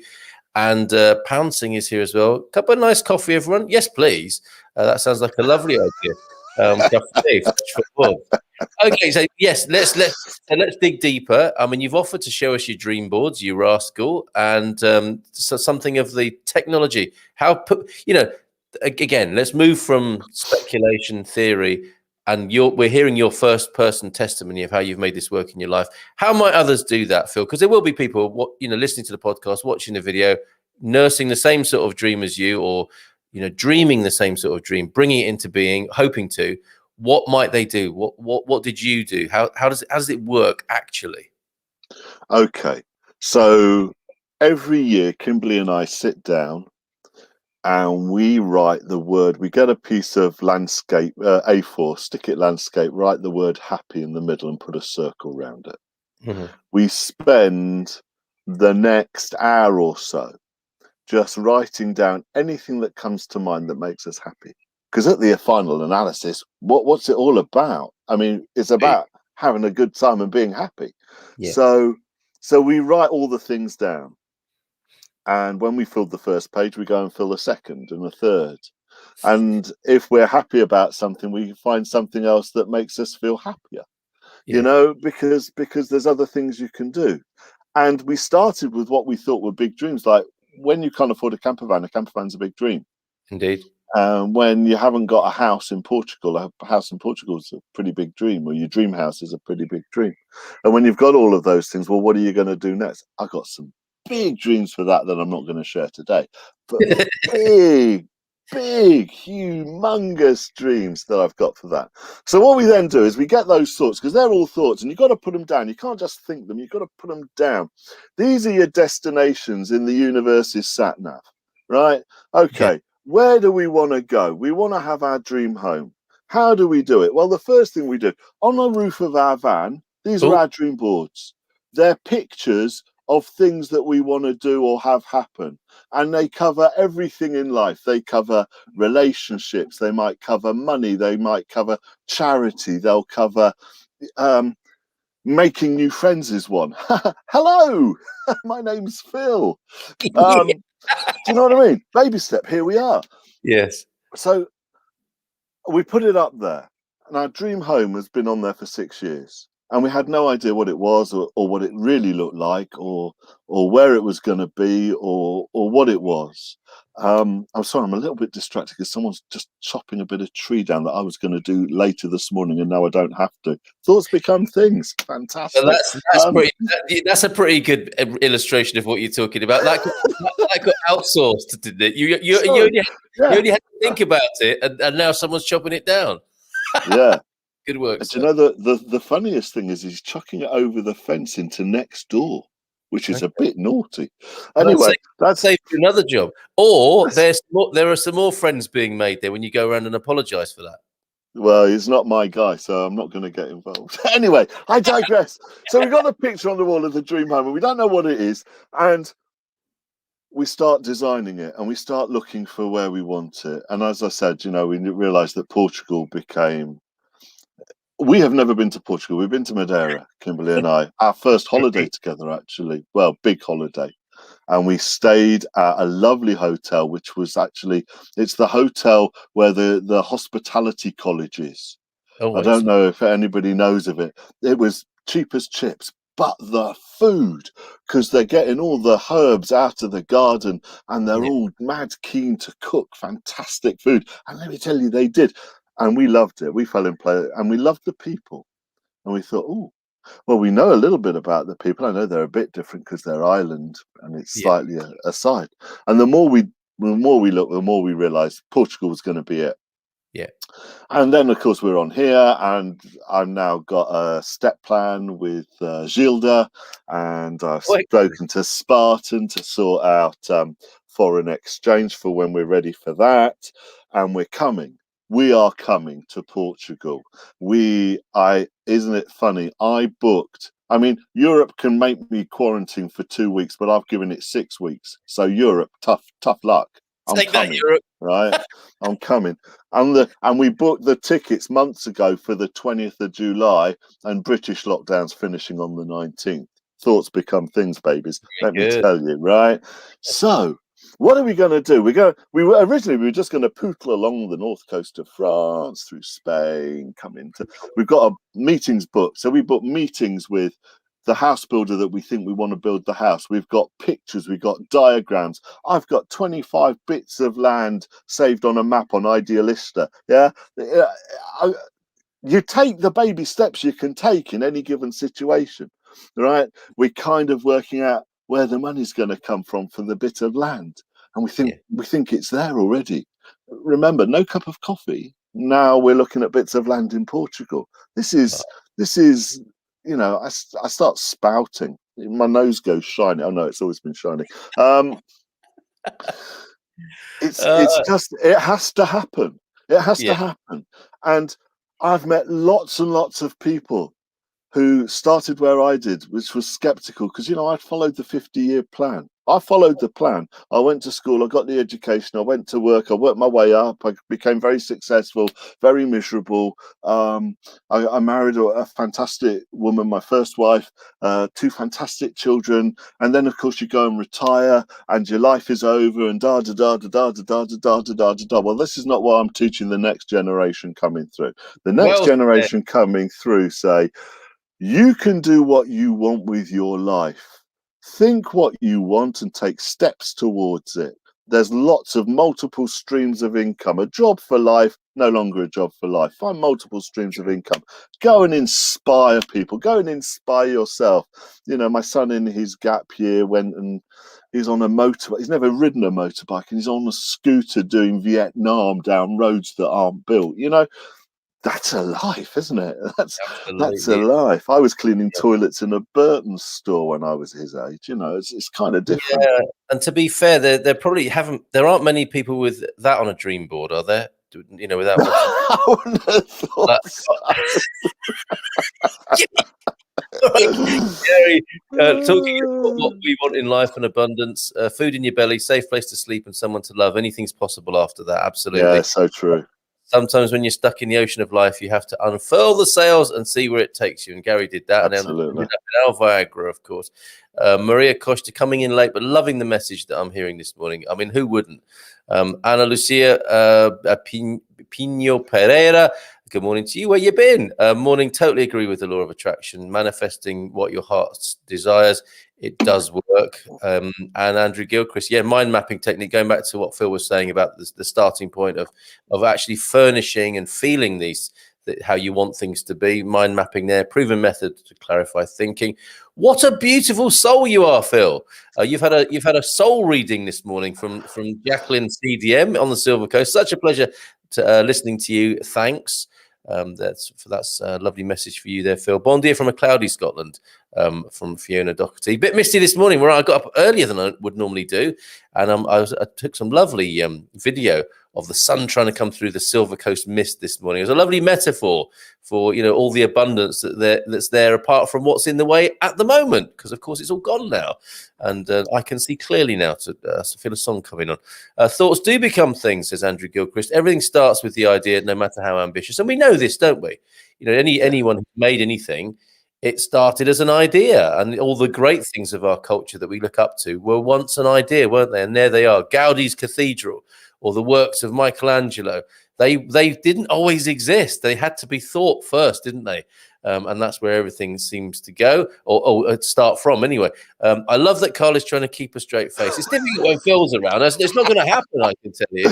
And Pouncing is here as well. Cup of nice coffee, everyone. Yes, please. That sounds like a lovely idea. Okay, so yes, let's dig deeper. I mean, you've offered to show us your dream boards, you rascal, and so something of the technology. Again, let's move from speculation theory. And we're hearing your first-person testimony of how you've made this work in your life. How might others do that, Phil? Because there will be people, listening to the podcast, watching the video, nursing the same sort of dream as you, or dreaming the same sort of dream, bringing it into being, hoping to, what might they do? What did you do? How does it work actually? Okay, so every year Kimberly and I sit down and we write the word. We get a piece of landscape, A4, stick it landscape, write the word happy in the middle and put a circle around it. Mm-hmm. We spend the next hour or so just writing down anything that comes to mind that makes us happy. Because at the final analysis, what's it all about? I mean, it's about having a good time and being happy. Yeah. So we write all the things down. And when we filled the first page, we go and fill a second and a third. And if we're happy about something, we find something else that makes us feel happier, because there's other things you can do. And we started with what we thought were big dreams. Like when you can't afford a camper van's a big dream. Indeed. When you haven't got a house in Portugal, a house in Portugal is a pretty big dream, or your dream house is a pretty big dream. And when you've got all of those things, well, what are you going to do next? I've got some big dreams for that I'm not going to share today, but big, humongous dreams that I've got for that. So what we then do is we get those thoughts, because they're all thoughts, and you've got to put them down. You can't just think them, you've got to put them down. These are your destinations in the universe's sat nav, right? Okay. Yeah. Where do we want to go? We want to have our dream home. How do we do it? Well, the first thing we do, on the roof of our van, these are our dream boards. They're pictures of things that we want to do or have happen. And they cover everything in life. They cover relationships. They might cover money. They might cover charity. They'll cover making new friends is one. Hello, my name's Phil. Do you know what I mean? Baby step, here we are. Yes. So we put it up there, and our dream home has been on there for 6 years. And we had no idea what it was, or what it really looked like, or where it was going to be, or what it was. I'm sorry, I'm a little bit distracted because someone's just chopping a bit of tree down that I was going to do later this morning, and now I don't have to. Thoughts become things. Fantastic. Well, that's a pretty good illustration of what you're talking about. That got outsourced, didn't it? You only had to think about it, and now someone's chopping it down. Yeah. Good work. Do you know the funniest thing is he's chucking it over the fence into next door, which is a bit naughty. Anyway, that's saved you another job. Or there are some more friends being made there when you go around and apologise for that. Well, he's not my guy, so I'm not going to get involved. Anyway, I digress. So we've got a picture on the wall of the dream home, and we don't know what it is, and we start designing it, and we start looking for where we want it. And as I said, we realised that Portugal became. We have never been to Portugal. We've been to Madeira, Kimberly and I. Our first holiday together, actually. Well, big holiday. And we stayed at a lovely hotel, which was it's the hotel where the hospitality college is. I don't know if anybody knows of it. It was cheap as chips, but the food, because they're getting all the herbs out of the garden and they're all mad keen to cook fantastic food. And let me tell you, they did. And we loved it. We fell in play, and we loved the people. And we thought, oh, well, we know a little bit about the people. I know they're a bit different because they're island, and it's slightly aside. And the more we look, the more we realised Portugal was going to be it. Yeah. And then, of course, we're on here, and I've now got a step plan with Gilda, and I've spoken to Spartan to sort out foreign exchange for when we're ready for that. And we're coming. We are coming to Portugal. Isn't it funny? I booked. I mean, Europe can make me quarantine for 2 weeks, but I've given it 6 weeks. So Europe, tough luck. I'm coming, that, Europe. Right? I'm coming. And we booked the tickets months ago for the 20th of July, and British lockdown's finishing on the 19th. Thoughts become things, babies. Let me tell you, right? So. What are we going to do? We were just going to pootle along the north coast of France, through Spain, we've got meetings booked. So we booked meetings with the house builder that we think we want to build the house. We've got pictures, we've got diagrams. I've got 25 bits of land saved on a map on Idealista. Yeah. You take the baby steps you can take in any given situation, right? We're kind of working out where the money's going to come from for the bit of land, and we think it's there already. remember, no cup of coffee. Now we're looking at bits of land in Portugal. This is, you know, I start spouting. My nose goes shiny. Oh no, it's always been shiny. It's just, it has to happen. It has to happen. And I've met lots and lots of people who started where I did, which was skeptical because, you know, I'd followed the 50-year plan. I followed the plan. I went to school, I got the education, I went to work, I worked my way up, I became very successful, very miserable. I married a fantastic woman, my first wife, 2 fantastic children, and then of course you go and retire and your life is over and da da da da da da da da da da da. Well, this is not what I'm teaching the next generation coming through. The next generation coming through say, you can do what you want with your life. Think what you want and take steps towards it. There's lots of multiple streams of income. A job for life, no longer a job for life. Find multiple streams of income. Go and inspire people. Go and inspire yourself. You know, my son in his gap year went and he's on a motorbike. He's never ridden a motorbike and he's on a scooter doing Vietnam down roads that aren't built. You know, that's a life, isn't it? That's a life. I was cleaning toilets in a Burton store when I was his age. You know, it's kind of different. Yeah, and to be fair, there probably there aren't many people with that on a dream board, are there? You know, without. I wouldn't have thought so. Gary, talking about what we want in life and abundance, food in your belly, safe place to sleep, and someone to love. Anything's possible after that. Absolutely. Yeah, so true. Sometimes when you're stuck in the ocean of life, you have to unfurl the sails and see where it takes you. And Gary did that. Absolutely. And our Viagra, of course. Maria Costa coming in late, but loving the message that I'm hearing this morning. I mean, who wouldn't? Ana Lucia Pino Pereira, good morning to you. Where you been? Morning. Totally agree with the law of attraction. Manifesting what your heart desires. It does work. And Andrew Gilchrist, mind mapping technique, going back to what Phil was saying about the starting point of actually furnishing and feeling how you want things to be. Mind mapping there, proven method to clarify thinking. What a beautiful soul you are, Phil. You've had a soul reading this morning from Jacqueline CDM on the Silver Coast. Such a pleasure to listening to you. Thanks. That's a lovely message for you there, Phil. Bon dia from a cloudy Scotland, from Fiona Doherty. A bit misty this morning, where I got up earlier than I would normally do, and I took some lovely video of the sun trying to come through the Silver Coast mist this morning. It was a lovely metaphor for, you know, all the abundance that's there apart from what's in the way at the moment, because of course it's all gone now, and I can see clearly now to feel a song coming on. Thoughts do become things, says Andrew Gilchrist. Everything starts with the idea, no matter how ambitious, and we know this, don't we? You know, anyone who made anything, it started as an idea, and all the great things of our culture that we look up to were once an idea, weren't they? And there they are. Gaudi's cathedral, or the works of Michelangelo. They didn't always exist. They had to be thought first, didn't they? And that's where everything seems to go, or start from anyway. I love that Carl is trying to keep a straight face. It's difficult when Phil's around. It's not going to happen, I can tell you.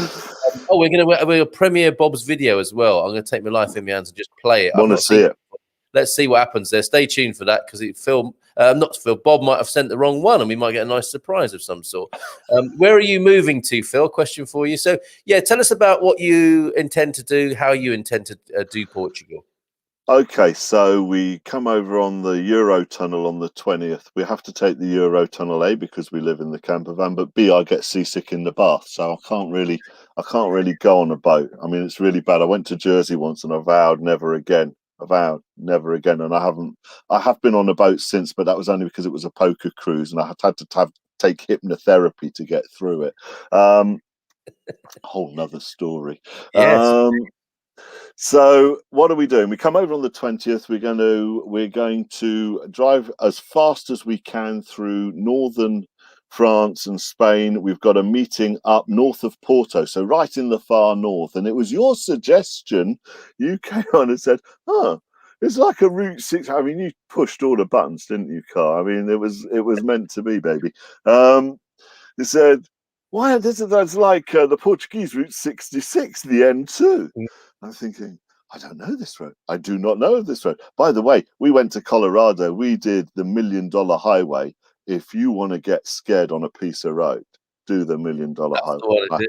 We're going to premiere Bob's video as well. I'm going to take my life in my hands and just play it. Want to see it? Let's see what happens there. Stay tuned for that, because Bob might have sent the wrong one, and we might get a nice surprise of some sort. Where are you moving to, Phil? Question for you. So, tell us about what you intend to do, how you intend to do Portugal. Okay, so we come over on the Eurotunnel on the 20th. We have to take the Eurotunnel, A, because we live in the camper van, but B, I get seasick in the bath, so I can't really go on a boat. I mean, it's really bad. I went to Jersey once and I vowed never again. And I have been on a boat since, but that was only because it was a poker cruise and I had to take hypnotherapy to get through it. Whole nother story. Yes. So what are we doing? We come over on the 20th. We're going to drive as fast as we can through northern France and Spain. We've got a meeting up north of Porto, so right in the far north. And it was your suggestion. You came on and said, it's like a Route 6. I mean, you pushed all the buttons, didn't you, Carl? I mean, it was meant to be, baby. They said, why, that's like the Portuguese Route 66, the N2. I'm thinking, I don't know this road. I do not know this road. By the way, we went to Colorado. We did the $1 Million Highway. If you want to get scared on a piece of road, do the $1 Million Highway.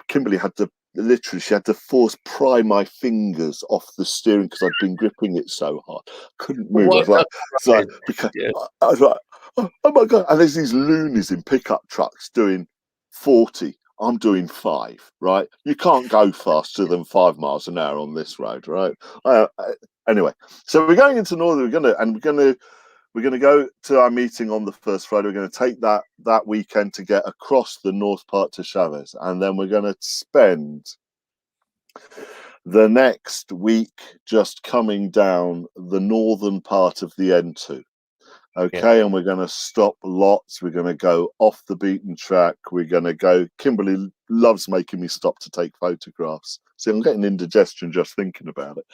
Kimberly had to literally, she had to pry my fingers off the steering because I'd been gripping it so hard, couldn't move. I was like, because I was like, oh my god! And there's these loonies in pickup trucks doing 40. I'm doing 5. Right? You can't go faster than 5 miles an hour on this road, right? Anyway, so we're going into Northern. We're going to go to our meeting on the first Friday. We're going to take that weekend to get across the north part to Chavez. And then we're going to spend the next week just coming down the northern part of the N2. Okay, and we're going to stop lots. We're going to go off the beaten track. We're going to go. Kimberly loves making me stop to take photographs. See, I'm getting indigestion just thinking about it.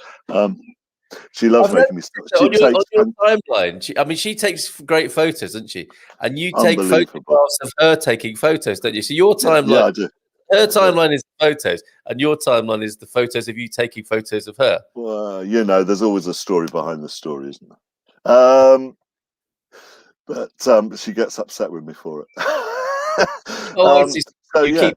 She loves making me stop. On your timeline, she takes great photos, doesn't she? And you take photographs of her taking photos, don't you? So your timeline, yeah, I do. Her timeline is the photos, and your timeline is the photos of you taking photos of her. Well, there's always a story behind the story, isn't there? But she gets upset with me for it.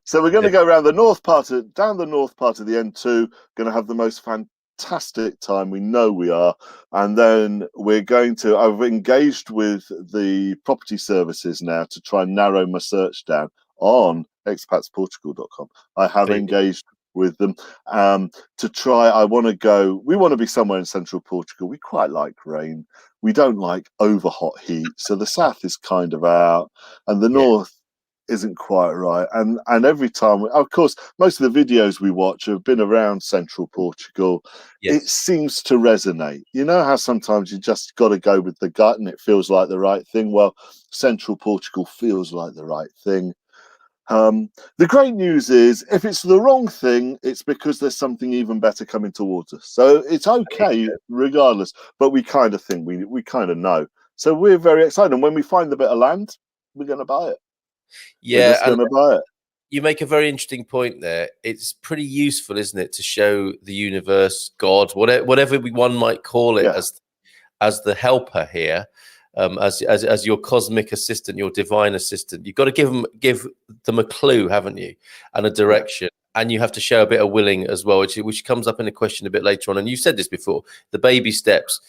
So we're going to go around the down the north part of the N2. Going to have the most fantastic time. We know we are, and then we're going to. I've engaged with the property services now to try and narrow my search down on expatsportugal.com. I have engaged with them to try. We want to be somewhere in central Portugal. We quite like rain. We don't like over hot heat. So the south is kind of out, and the north isn't quite right. And every time, of course, most of the videos we watch have been around central Portugal. It seems to resonate. You know how sometimes you just got to go with the gut and it feels like the right thing? Well, central Portugal feels like the right thing. The great news is if it's the wrong thing, it's because there's something even better coming towards us. So it's okay regardless, but we kind of think we kind of know. So we're very excited. And when we find the bit of land, we're going to buy it. Yeah, we're just going to buy it. You make a very interesting point there. It's pretty useful, isn't it, to show the universe, God, whatever one might call it, as the helper here. As your cosmic assistant, your divine assistant, you've got to give them a clue, haven't you, and a direction, and you have to show a bit of willing as well, which comes up in a question a bit later on. And you've said this before: the baby steps.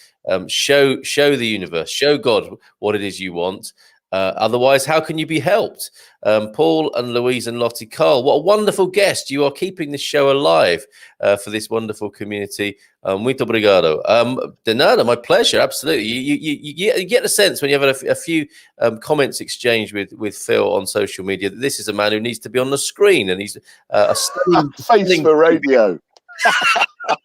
Show the universe, show God what it is you want. Otherwise, how can you be helped? Paul and Louise and Lottie Carl, what a wonderful guest. You are keeping this show alive for this wonderful community. Muito obrigado. De nada, my pleasure. Absolutely. You get the sense when you have a few comments exchanged with Phil on social media that this is a man who needs to be on the screen, and he's a stunning face for radio. a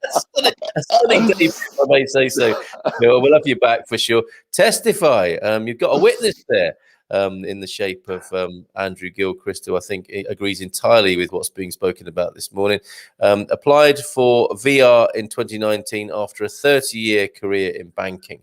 stunning day, if I may say so. We'll have you back for sure. Testify. You've got a witness there in the shape of Andrew Gilchrist, who I think agrees entirely with what's being spoken about this morning. Applied for VR in 2019 after a 30-year career in banking.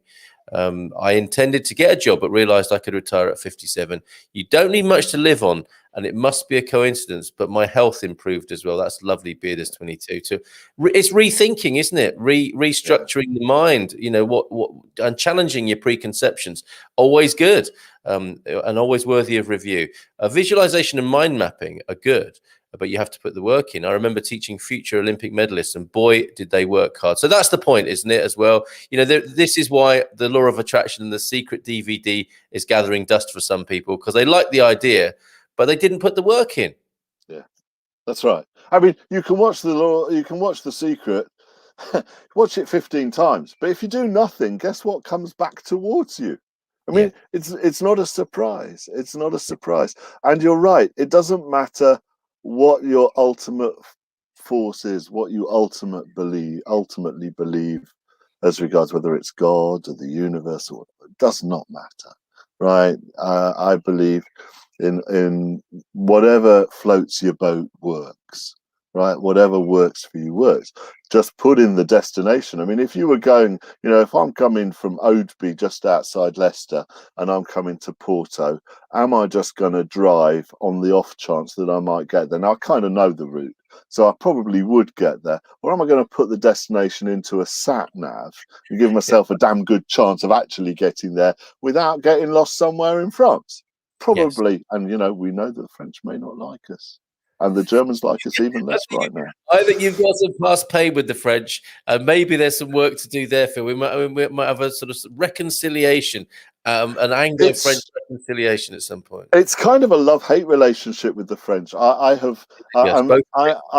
I intended to get a job, but realized I could retire at 57. You don't need much to live on, and it must be a coincidence, but my health improved as well. That's lovely, Bearders 22. So it's rethinking, isn't it? Restructuring the mind, what and challenging your preconceptions. Always good, and always worthy of review. Visualization and mind mapping are good, but you have to put the work in. I remember teaching future Olympic medalists, and boy, did they work hard. So that's the point, isn't it, as well? This is why the law of attraction and the secret DVD is gathering dust for some people, because they like the idea, but they didn't put the work in. Yeah, that's right. I mean, you can watch The Secret, watch it 15 times, but if you do nothing, guess what comes back towards you? I mean, it's not a surprise. It's not a surprise. And you're right. It doesn't matter what your ultimate force is, what you ultimately believe as regards whether it's God or the universe or whatever. It does not matter, right? I believe in whatever floats your boat works, right? Whatever works for you works. Just put in the destination. I mean, if you were going, if I'm coming from Oadby just outside Leicester and I'm coming to Porto, am I just going to drive on the off chance that I might get there? Now, I kind of know the route, so I probably would get there. Or am I going to put the destination into a sat nav and give myself a damn good chance of actually getting there without getting lost somewhere in France? Probably. Yes. And, we know that the French may not like us. And the Germans like us even less right now. I think you've got some past pain with the French, and maybe there's some work to do there, Phil. We might have a sort of reconciliation, an Anglo-French reconciliation at some point. It's kind of a love-hate relationship with the French. I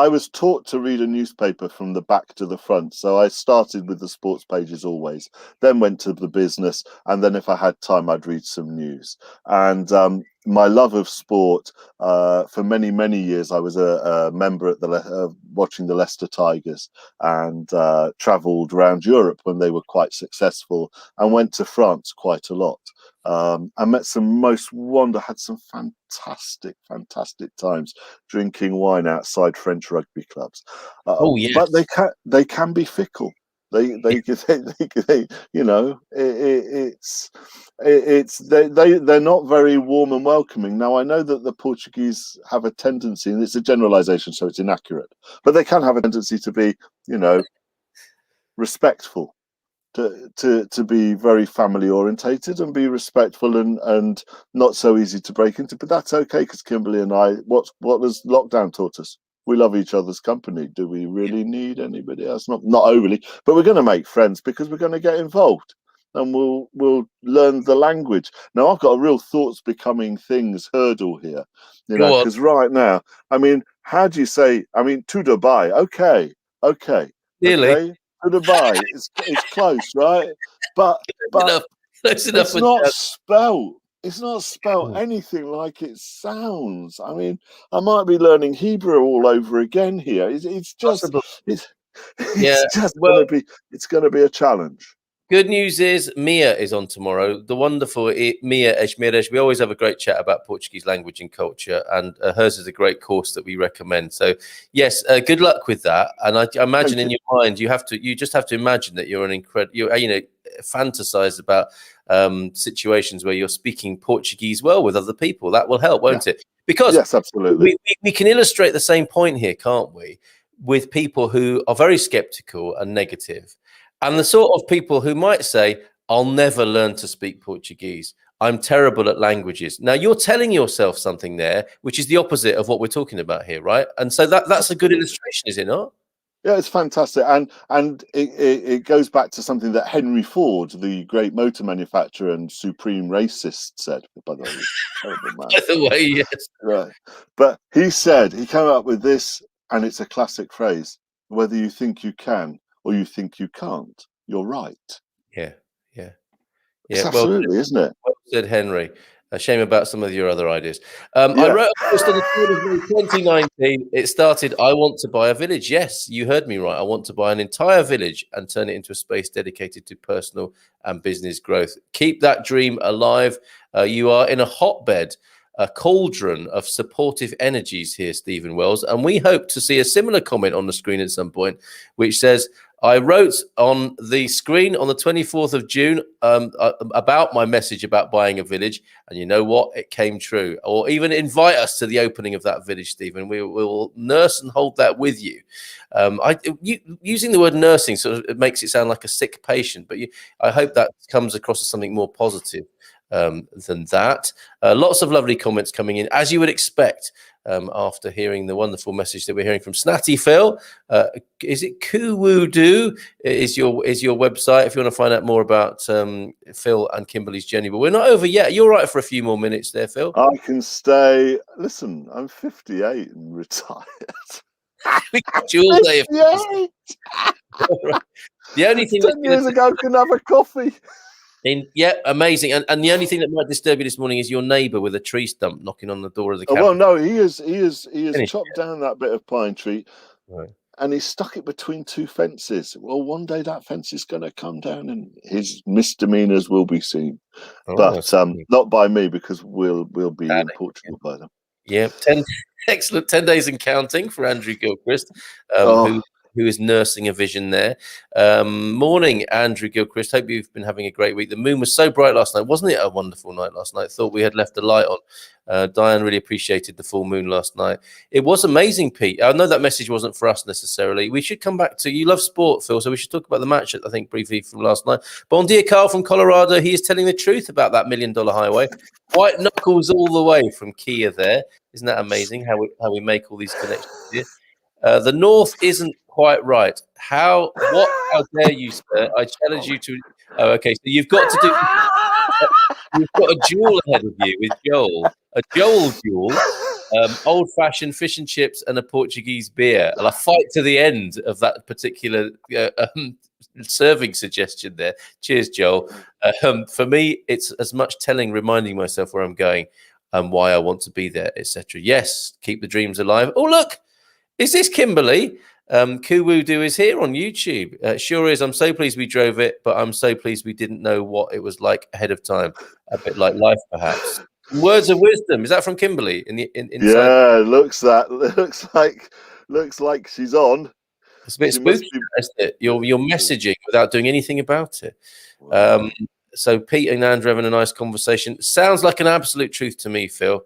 was taught to read a newspaper from the back to the front, so I started with the sports pages always, then went to the business, and then if I had time, I'd read some news. And my love of sport, for many, many years, I was a member at watching the Leicester Tigers, and travelled around Europe when they were quite successful, and went to France quite a lot. I met had some fantastic times drinking wine outside French rugby clubs. Yes. But they can be fickle. They're not very warm and welcoming. Now, I know that the Portuguese have a tendency, and it's a generalization, so it's inaccurate, but they can have a tendency to be, respectful, to be very family orientated and be respectful and not so easy to break into. But that's okay, because Kimberly and I, what has lockdown taught us? We love each other's company. Do we really need anybody else? Not overly, but we're going to make friends because we're going to get involved, and we'll learn the language. Now, I've got a real thoughts becoming things hurdle here, because right now, I mean, how do you say? I mean, to Dubai, okay, Really? okay, to Dubai, it's close, right? But Close enough it's not spelled. It's not spelled anything like it sounds. I mean, I might be learning Hebrew all over again here. It's just going to be a challenge. Good news is Mia is on tomorrow. The wonderful Mia Esmeres. We always have a great chat about Portuguese language and culture, and hers is a great course that we recommend. So yes, good luck with that. And I imagine in your mind, you just have to imagine that you're fantasize about situations where you're speaking Portuguese well with other people. That will help, won't it? Because yes, absolutely. We can illustrate the same point here, can't we? With people who are very skeptical and negative. And the sort of people who might say, I'll never learn to speak Portuguese. I'm terrible at languages. Now, you're telling yourself something there, which is the opposite of what we're talking about here, right? And so that's a good illustration, is it not? Yeah, it's fantastic. And it goes back to something that Henry Ford, the great motor manufacturer and supreme racist, said. By the way, terrible man. By the way, yes. Right. But he came up with this, and it's a classic phrase: whether you think you can or you think you can't, you're right. Yeah. It's absolutely, isn't it? Well said, Henry. A shame about some of your other ideas. I wrote a post on the 3rd of May 2019. It started, I want to buy a village. Yes, you heard me right. I want to buy an entire village and turn it into a space dedicated to personal and business growth. Keep that dream alive. You are in a hotbed, a cauldron of supportive energies here, Stephen Wells. And we hope to see a similar comment on the screen at some point, which says, I wrote on the screen on the 24th of June about my message about buying a village. And you know what? It came true. Or even invite us to the opening of that village, Stephen. We will nurse and hold that with you. Using the word nursing sort of makes it sound like a sick patient, but I hope that comes across as something more positive than that. Lots of lovely comments coming in, as you would expect. After hearing the wonderful message that we're hearing from Snatty Phil. Is it Kuwudu is your website if you want to find out more about Phil and Kimberly's journey. But we're not over yet. You're right for a few more minutes there, Phil. I can stay. Listen, I'm 58 and retired. We got you all day. The only thing 10 years ago, couldn't have a coffee. Amazing. And the only thing that might disturb you this morning is your neighbour with a tree stump knocking on the door of the cabin. Well, no, he has chopped down that bit of pine tree, right, and he stuck it between two fences. Well, one day that fence is going to come down, and his misdemeanors will be seen, but not by me, because we'll be in Portugal by then. Yeah, 10 days and counting for Andrew Gilchrist, who is nursing a vision there. Morning, Andrew Gilchrist. Hope you've been having a great week. The moon was so bright last night. Wasn't it a wonderful night last night? Thought we had left the light on. Diane really appreciated the full moon last night. It was amazing, Pete. I know that message wasn't for us necessarily. We should come back to, you love sport, Phil, so we should talk about the match, I think, briefly from last night. Bon dia, Carl from Colorado. He is telling the truth about that $1 million highway. White knuckles all the way from Kia there. Isn't that amazing how we make all these connections here? The North isn't quite right. How dare you, sir? I challenge you to... Oh, okay, so you've got to do... You've got a duel ahead of you with Joel. A Joel duel. Old-fashioned fish and chips and a Portuguese beer. And a fight to the end of that particular serving suggestion there. Cheers, Joel. For me, it's as much reminding myself where I'm going and why I want to be there, etc. Yes, keep the dreams alive. Oh, look, is this Kimberly? Kuwudu is here on YouTube. Sure is. I'm so pleased we drove it, but I'm so pleased we didn't know what it was like ahead of time. A bit like life, perhaps. Words of wisdom. Is that from Kimberly? Yeah, looks like she's on. It's a bit spooky, isn't it? You're messaging without doing anything about it. Wow. So Pete and Andrew having a nice conversation. Sounds like an absolute truth to me, Phil.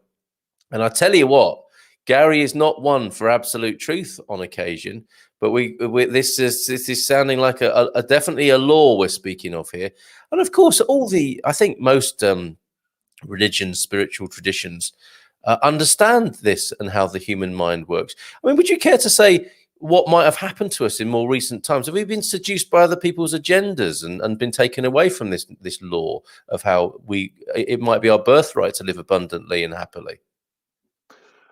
And I tell you what, Gary is not one for absolute truth on occasion, but this is sounding like a definitely a law we're speaking of here. And of course, I think most religions, spiritual traditions understand this and how the human mind works. I mean, would you care to say what might have happened to us in more recent times? Have we been seduced by other people's agendas and been taken away from this law of how it might be our birthright to live abundantly and happily?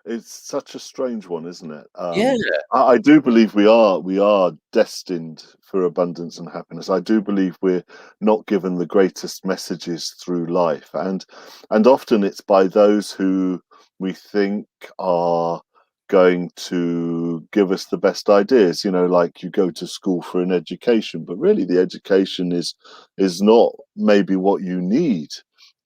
It's such a strange one, isn't it? Yeah, I do believe we are destined for abundance and happiness. I do believe we're not given the greatest messages through life, and often it's by those who we think are going to give us the best ideas. You know, like you go to school for an education, but really the education is not maybe what you need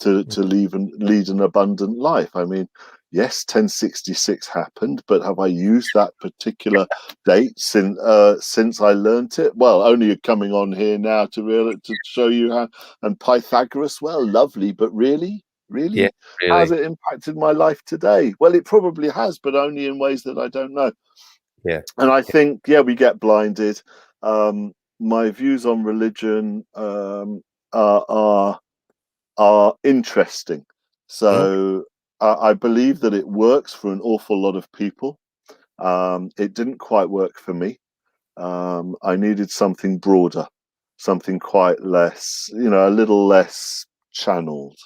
to lead an abundant life. I mean, yes, 1066 happened, but have I used that particular date since I learnt it? Well, only coming on here now to show you how. And Pythagoras, well, lovely, but really, yeah, really, how has it impacted my life today? Well, it probably has, but only in ways that I don't know. Yeah, and I think we get blinded. My views on religion are interesting. So. I believe that it works for an awful lot of people. It didn't quite work for me. I needed something broader, something quite less, a little less channeled,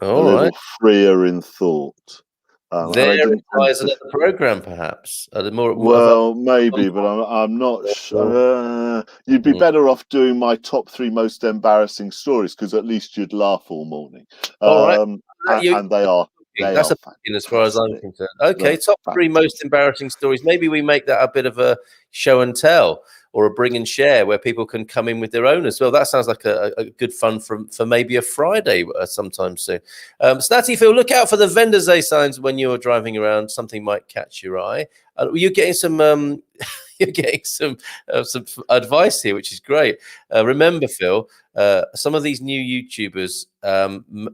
a little freer in thought. There lies another program, perhaps. Maybe, but I'm not sure. You'd be better off doing my top 3 most embarrassing stories, because at least you'd laugh all morning. And they are. That's a picking as far as I'm concerned. Okay, top 3 most embarrassing stories. Maybe we make that a bit of a show and tell or a bring and share where people can come in with their own as well. That sounds like a good fun for maybe a Friday sometime soon. Snatty Phil, look out for the Vendors Day signs when you're driving around. Something might catch your eye. You're getting some... You're getting some advice here, which is great. Remember, Phil, some of these new YouTubers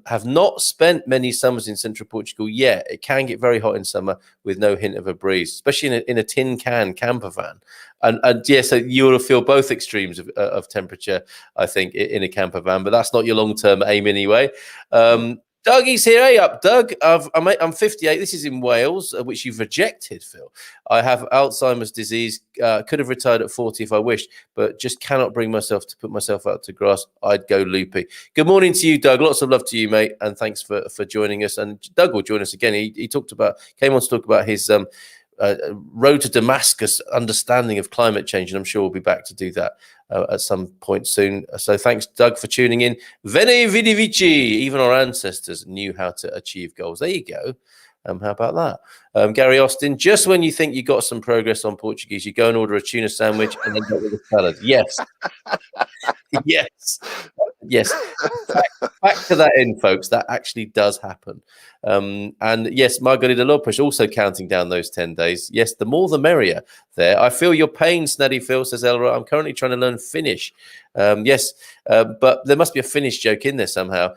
have not spent many summers in central Portugal yet. It can get very hot in summer with no hint of a breeze, especially in a tin can camper van. And yeah, so you will feel both extremes of temperature, I think, in a camper van, but that's not your long-term aim anyway. Dougie's here. Hey up, Doug. I'm 58. This is in Wales, which you've rejected, Phil. I have Alzheimer's disease. Could have retired at 40 if I wished, but just cannot bring myself to put myself out to grass. I'd go loopy. Good morning to you, Doug. Lots of love to you, mate, and thanks for joining us. And Doug will join us again. He came on to talk about his road to Damascus understanding of climate change, and I'm sure we'll be back to do that at some point soon. So thanks, Doug, for tuning in. Veni vidi vici. Even our ancestors knew how to achieve goals. There you go. How about that? Gary Austin, just when you think you got some progress on Portuguese, you go and order a tuna sandwich and then get with a salad. Yes. Yes. Yes, back to that end, folks. That actually does happen. And yes, Margarita Lopez also counting down those 10 days. Yes, the more the merrier there. I feel your pain, Snatty Phil, says Elra. I'm currently trying to learn Finnish. Yes, but there must be a Finnish joke in there somehow.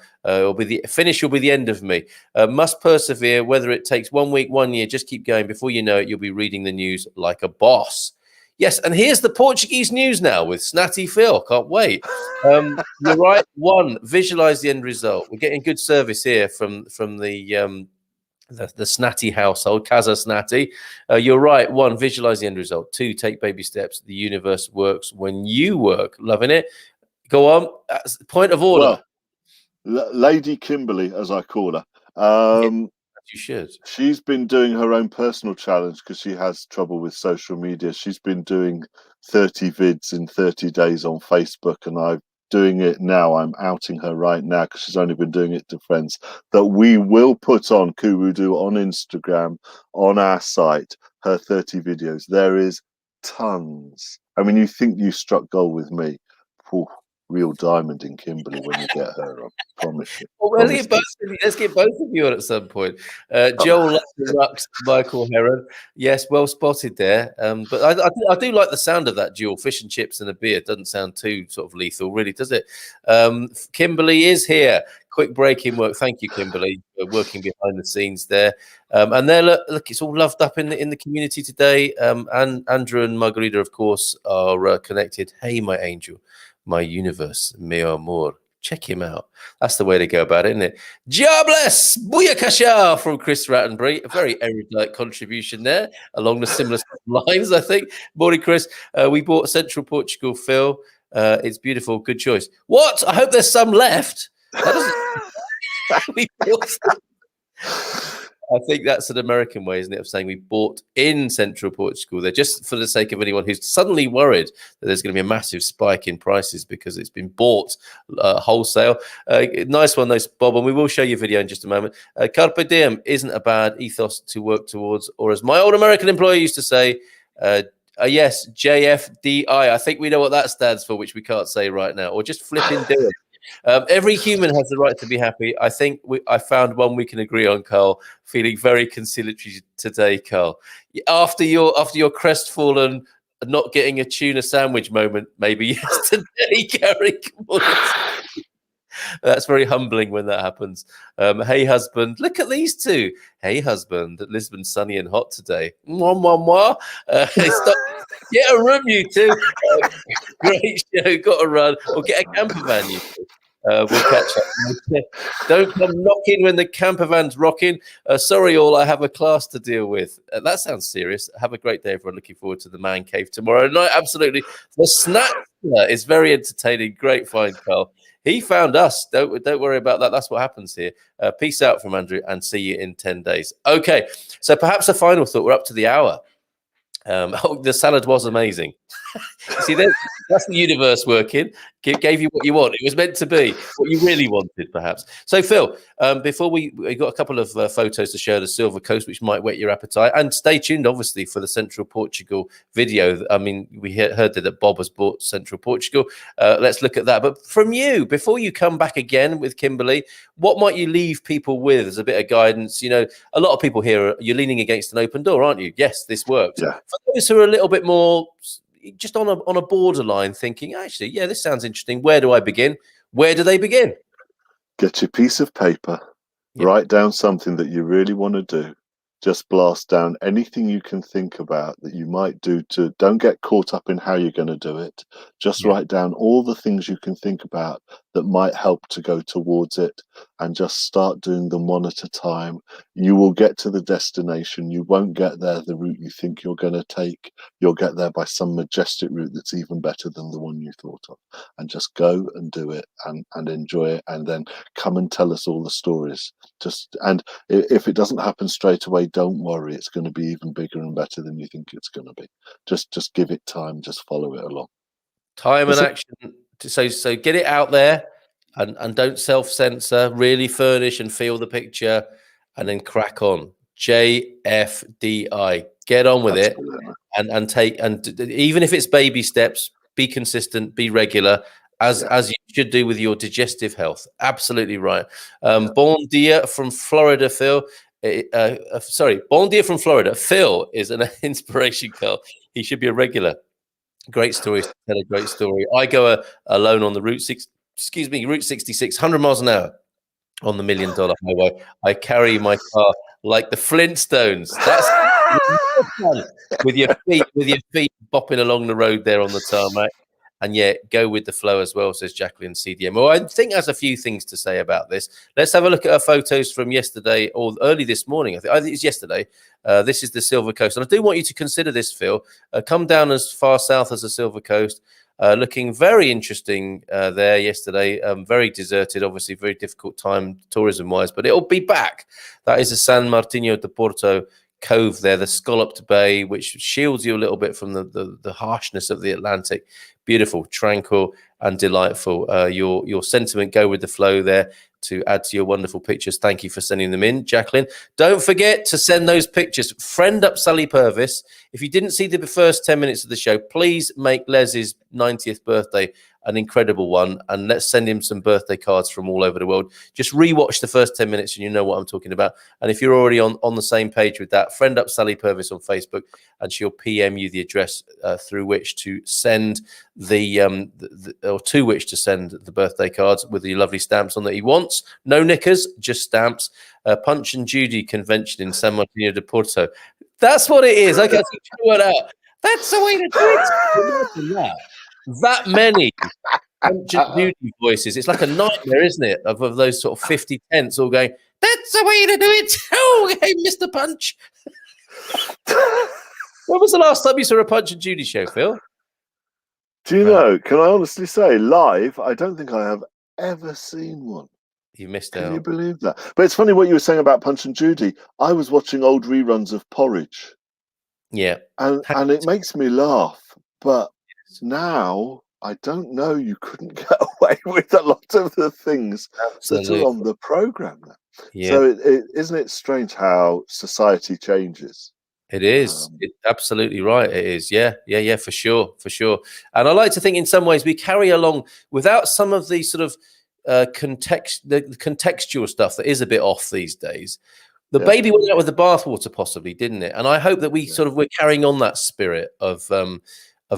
Finnish will be the end of me. Must persevere, whether it takes 1 week, 1 year, just keep going. Before you know it, you'll be reading the news like a boss. Yes, and here's the Portuguese news now with Snatty Phil. Can't wait. You're right. 1, visualize the end result. We're getting good service here from the Snatty household, Casa Snatty. You're right. 1, visualize the end result. 2, take baby steps. The universe works when you work. Loving it. Go on. That's the point of order. Well, Lady Kimberly, as I call her. You should. She's been doing her own personal challenge because she has trouble with social media. She's been doing 30 vids in 30 days on Facebook, and I'm doing it now. I'm outing her right now because she's only been doing it to friends. That we will put on Kurudu on Instagram, on our site, her 30 videos. There is tons. I mean, you think you struck gold with me. Ooh, real diamond in Kimberly when you get her, I promise you. Well, let's get both of you on at some point. Joel Lux, Michael Heron. Yes, well spotted there. But I do like the sound of that duel, fish and chips and a beer. It doesn't sound too sort of lethal, really, does it? Kimberly is here. Quick breaking work. Thank you, Kimberly, for working behind the scenes there. And there, look, it's all loved up in the community today. And Andrew and Margarita, of course, are connected. Hey, my angel. My universe, meu amor. Check him out. That's the way to go about it, isn't it? Jobless! Booyakasha from Chris Rattenbury. A very erudite contribution there, along the similar lines, I think. Morning, Chris. We bought Central Portugal, Phil. It's beautiful. Good choice. What? I hope there's some left. That doesn't... we bought some. I think that's an American way, isn't it, of saying we bought in Central Portugal. They're just for the sake of anyone who's suddenly worried that there's going to be a massive spike in prices because it's been bought wholesale. Nice one, though, Bob, and we will show you a video in just a moment. Carpe diem isn't a bad ethos to work towards, or as my old American employer used to say, yes, JFDI. I think we know what that stands for, which we can't say right now, or just flipping do it. Every human has the right to be happy. I think I found one we can agree on, Carl. Feeling very conciliatory today, Carl. After your crestfallen, not getting a tuna sandwich moment, maybe yesterday, Gary. That's very humbling when that happens. Hey, husband, look at these two. Hey, husband, Lisbon's sunny and hot today. Mwah, mwah, mwah. Get a room, you two. Great show. Got to run. Or get a camper van, you two. We'll catch up. Don't come knocking when the camper van's rocking. Sorry, all, I have a class to deal with. That sounds serious. Have a great day, everyone. Looking forward to the man cave tomorrow night. Absolutely. The Snatcher is very entertaining. Great find, Carl. He found us. Don't worry about that. That's what happens here. Peace out from Andrew, and see you in 10 days. Okay, so perhaps a final thought. We're up to the hour. The salad was amazing. See, that's the universe working. Gave you what you want. It was meant to be what you really wanted, perhaps. So, Phil, before we got a couple of photos to show the Silver Coast, which might whet your appetite. And stay tuned, obviously, for the Central Portugal video. I mean, we heard that Bob has bought Central Portugal. Let's look at that. But from you, before you come back again with Kimberly, what might you leave people with as a bit of guidance? You know, a lot of people here, you're leaning against an open door, aren't you? Yes, this works. Yeah. For those who are a little bit more just on a borderline thinking, actually, yeah, this sounds interesting. Where do I begin? Where do they begin? Get your piece of paper, write down something that you really want to do. Just blast down anything you can think about that you might do don't get caught up in how you're going to do it. Just write down all the things you can think about that might help to go towards it, and just start doing them one at a time. You will get to the destination. You won't get there the route you think you're going to take. You'll get there by some majestic route that's even better than the one you thought of. And just go and do it and enjoy it, and then come and tell us all the stories. And if it doesn't happen straight away, don't worry. It's going to be even bigger and better than you think it's going to be. Just give it time. Just follow it along. Time and action. So get it out there, and don't self-censor. Really furnish and feel the picture, and then crack on. JFDI. Get on with it, and even if it's baby steps, be consistent, be regular, as you should do with your digestive health. Absolutely right. Bon dia from Florida, Phil. Sorry, bon dia from Florida. Phil is an inspiration, Carl. He should be a regular. Great story. Tell a great story. I go alone on the Route 66, 100 miles an hour on the $1 Million Highway. I carry my car like the Flintstones. That's with your feet bopping along the road there on the tarmac. And yet go with the flow as well, says Jacqueline CDM. Well, I think has a few things to say about this. Let's have a look at our photos from yesterday or early this morning. I think it's yesterday. This is the Silver Coast. And I do want you to consider this, Phil. Come down as far south as the Silver Coast. Looking very interesting there yesterday. Very deserted, obviously, very difficult time tourism-wise, but it'll be back. That is the San Martino de Porto Cove there, the scalloped bay, which shields you a little bit from the harshness of the Atlantic. Beautiful, tranquil, and delightful. Your sentiment go with the flow there to add to your wonderful pictures. Thank you for sending them in, Jacqueline. Don't forget to send those pictures. Friend up Sally Purvis. If you didn't see the first 10 minutes of the show, please make Les's 90th birthday an incredible one, and let's send him some birthday cards from all over the world. Just rewatch the first 10 minutes and you know what I'm talking about. And if you're already on the same page with that, friend up Sally Purvis on Facebook, and she'll PM you the address through which to send to which to send the birthday cards with the lovely stamps on that he wants. No knickers, just stamps. Punch and Judy convention in San Martino de Porto. That's what it is. Okay, so out. That's the way to do it. That many Punch and Judy voices. It's like a nightmare, isn't it? Of those sort of 50 tents all going, that's the way to do it. Oh, hey, Mr. Punch. When was the last time you saw a Punch and Judy show, Phil? Do you know, can I honestly say, live, I don't think I have ever seen one. You missed out. Can you believe that? But it's funny what you were saying about Punch and Judy. I was watching old reruns of Porridge. Yeah. And it makes me laugh. But now, I don't know, you couldn't get away with a lot of the things that are on the programme now. Yeah. So isn't it strange how society changes? It is. It's absolutely right. It is. Yeah, for sure. And I like to think in some ways we carry along without some of the sort of the contextual stuff that is a bit off these days. The baby went out with the bathwater, possibly, didn't it? And I hope that we're carrying on that spirit of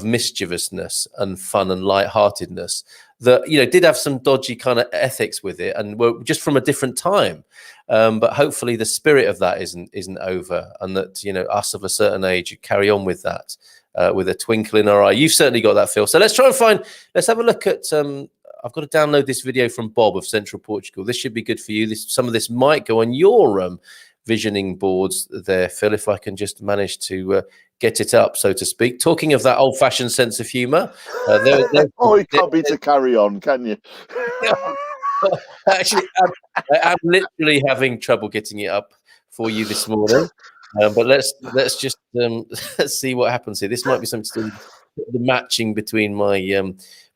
mischievousness and fun and lightheartedness that did have some dodgy kind of ethics with it, and were just from a different time. But hopefully the spirit of that isn't over, and that us of a certain age carry on with that with a twinkle in our eye. You've certainly got that, Phil. So let's have a look at. I've got to download this video from Bob of Central Portugal. This should be good for you. Some of this might go on your visioning boards there, Phil, if I can just manage to get it up, so to speak. Talking of that old-fashioned sense of humour. You can't be to carry on, can you? Actually, I'm literally having trouble getting it up for you this morning. But let's just let's see what happens here. This might be something to do with the matching between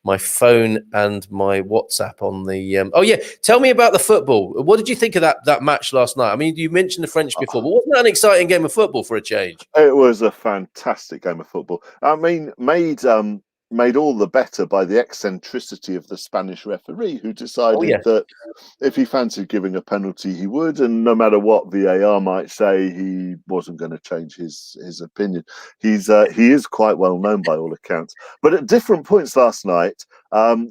my phone and my WhatsApp on the tell me about the football. What did you think of that match last night? I mean, you mentioned the French before, but wasn't that an exciting game of football for a change? It was a fantastic game of football. I mean, made all the better by the eccentricity of the Spanish referee, who decided that if he fancied giving a penalty, he would, and no matter what VAR might say, he wasn't going to change his opinion. He is quite well known by all accounts. But at different points last night,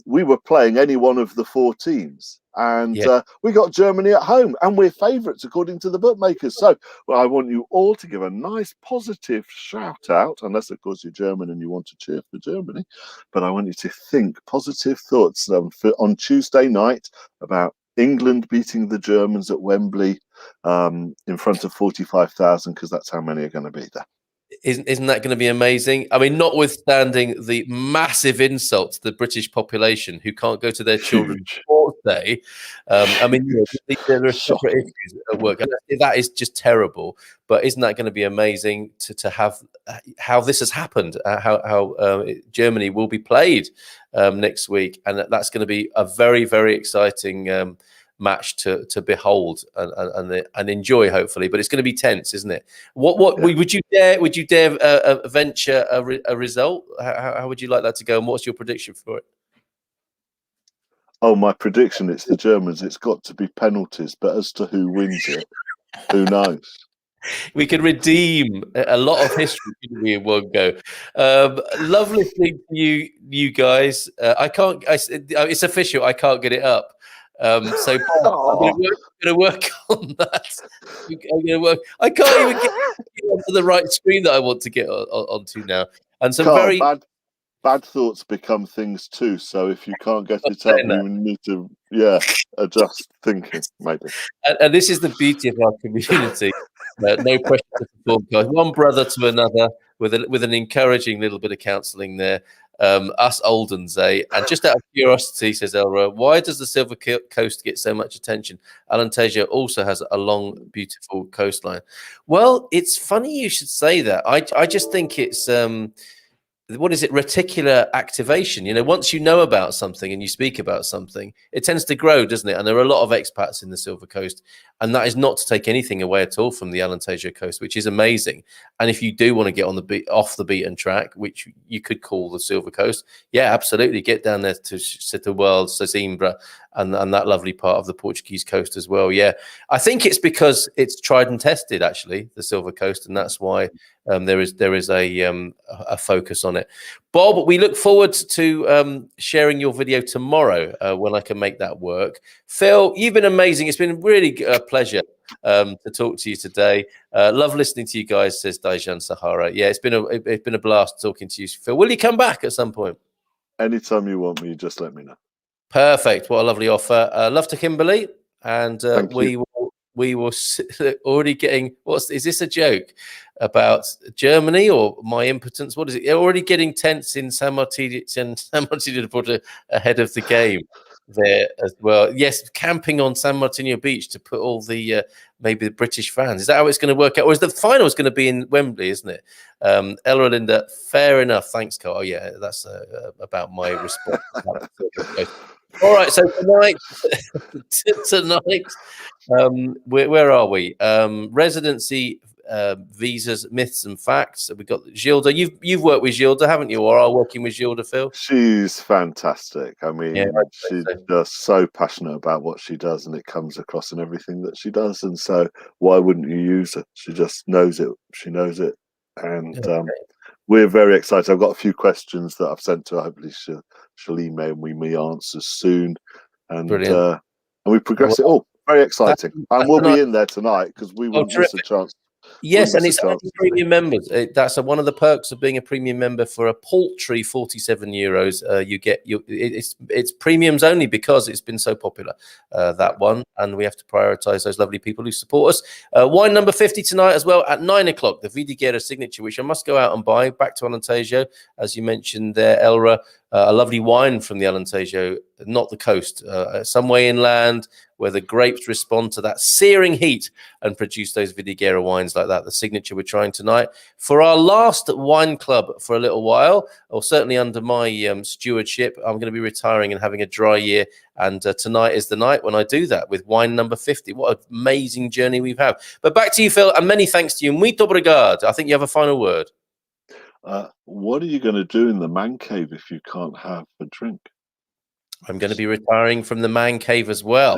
we were playing any one of the four teams. And we got Germany at home, and we're favourites according to the bookmakers. So I want you all to give a nice positive shout out, unless of course you're German and you want to cheer for Germany. But I want you to think positive thoughts on Tuesday night about England beating the Germans at Wembley in front of 45,000, because that's how many are going to be there. Isn't that going to be amazing? I mean, notwithstanding the massive insult to the British population who can't go to their children's sports day. I mean, there are separate issues at work. And that is just terrible. But isn't that going to be amazing to have how this has happened? How Germany will be played next week, and that's going to be a very, very exciting match to behold and enjoy, hopefully, but it's going to be tense, isn't it? Would you dare venture a result? How would you like that to go, and what's your prediction for it? Oh, my prediction, it's the Germans. It's got to be penalties, but as to who wins it, who knows? We could redeem a lot of history in one go. Love listening to you guys. I can't. It's official. I can't get it up. So I'm going to work on that. I'm gonna work. I can't even get onto the right screen that I want to get onto now. And some Carl, very bad thoughts become things too. So if you can't get it up, you need to adjust thinking maybe. And this is the beauty of our community. No pressure to perform, guys. One brother to another, with an encouraging little bit of counselling there. Us old uns, eh? And just out of curiosity, says Elra, why does the Silver Coast get so much attention? Alentejo also has a long, beautiful coastline. Well, it's funny you should say that. I just think it's what is it? Reticular activation. You know, once you know about something and you speak about something, it tends to grow, doesn't it? And there are a lot of expats in the Silver Coast, and that is not to take anything away at all from the Alentejo coast, which is amazing. And if you do want to get on the off the beaten track, which you could call the Silver Coast, yeah, absolutely, get down there to Setúbal, Sesimbra, and that lovely part of the Portuguese coast as well. Yeah, I think it's because it's tried and tested, actually, the Silver Coast, and that's why there is a focus on it. Bob, we look forward to sharing your video tomorrow when I can make that work. Phil, you've been amazing. It's been really a pleasure to talk to you today. Love listening to you guys, says Dajan Sahara. Yeah, it's been a blast talking to you, Phil. Will you come back at some point? Anytime you want me, just let me know. Perfect. What a lovely offer. Love to Kimberly, and we will already getting. Is this a joke about Germany or my impotence? What is it? Already getting tense in San Martín de Porto ahead of the game there as well. Yes, camping on San Martino Beach to put all the maybe the British fans. Is that how it's going to work out? Or is the final is going to be in Wembley, isn't it? Ella Linda, fair enough. Thanks, Carl. Oh, yeah, that's about my response. All right, so tonight, where are we? Residency visas, myths and facts. We've got Gilda. You've worked with Gilda, haven't you? Or are working with Gilda, Phil? She's fantastic. I mean, yeah, she's just so passionate about what she does, and it comes across in everything that she does. And so, why wouldn't you use her? She just knows it. She knows it, and we're very excited. I've got a few questions that I've sent to her. Hopefully, she'll email me answers soon, and we progress it all. Very exciting, and we'll be in there tonight because we wouldn't miss a chance. Yes, and it's only premium members. That's one of the perks of being a premium member. For a paltry €47, you get it's premiums only because it's been so popular. That one, and we have to prioritise those lovely people who support us. Wine number 50 tonight as well at 9 o'clock. The Vidigueira signature, which I must go out and buy. Back to Alentejo, as you mentioned there, Elra. A lovely wine from the Alentejo, not the coast, some way inland, where the grapes respond to that searing heat and produce those Vidigueira wines like that. The signature we're trying tonight. For our last wine club for a little while, or certainly under my stewardship, I'm going to be retiring and having a dry year. And tonight is the night when I do that with wine number 50. What an amazing journey we've had. But back to you, Phil, and many thanks to you. Muito obrigado. I think you have a final word. What are you going to do in the man cave if you can't have a drink? I'm going to be retiring from the man cave as well.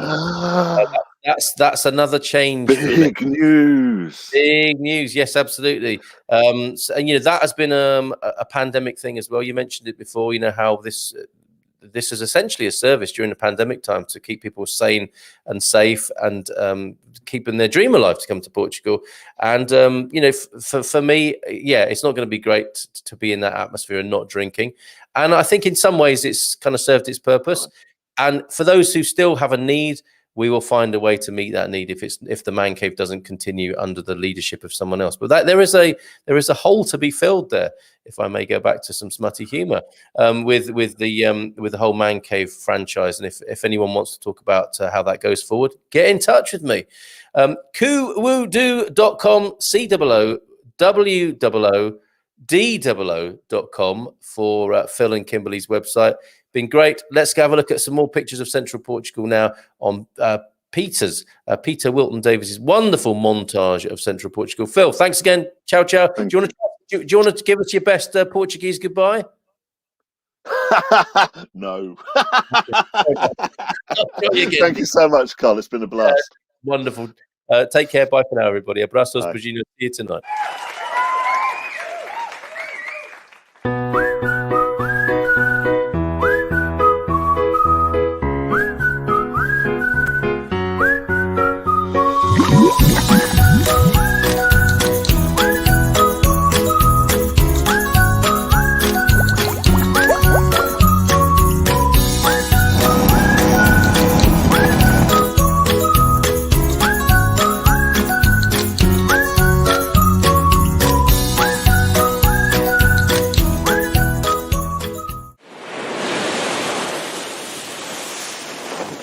That's another change. Big news. Big news. Yes, absolutely. And that has been a pandemic thing as well. You mentioned it before. You know how this is essentially a service during the pandemic time to keep people sane and safe and keeping their dream alive to come to Portugal. And, for me, it's not going to be great to be in that atmosphere and not drinking. And I think in some ways it's kind of served its purpose. And for those who still have a need, we will find a way to meet that need if the man cave doesn't continue under the leadership of someone else. But there is a hole to be filled there, if I may go back to some smutty humour, with the whole man cave franchise. And if anyone wants to talk about how that goes forward, get in touch with me. Coowoodo.com, COOWOOD.com for Phil and Kimberly's website. Been great. Let's have a look at some more pictures of Central Portugal now on Peter Wilton Davis's wonderful montage of Central Portugal. Phil, thanks again. Ciao, ciao. Do you want to give us your best Portuguese goodbye? No. Got you again. Thank you so much, Carl. It's been a blast. Wonderful. Take care. Bye for now, everybody. Abraços, Bye. beijinhos. See you tonight.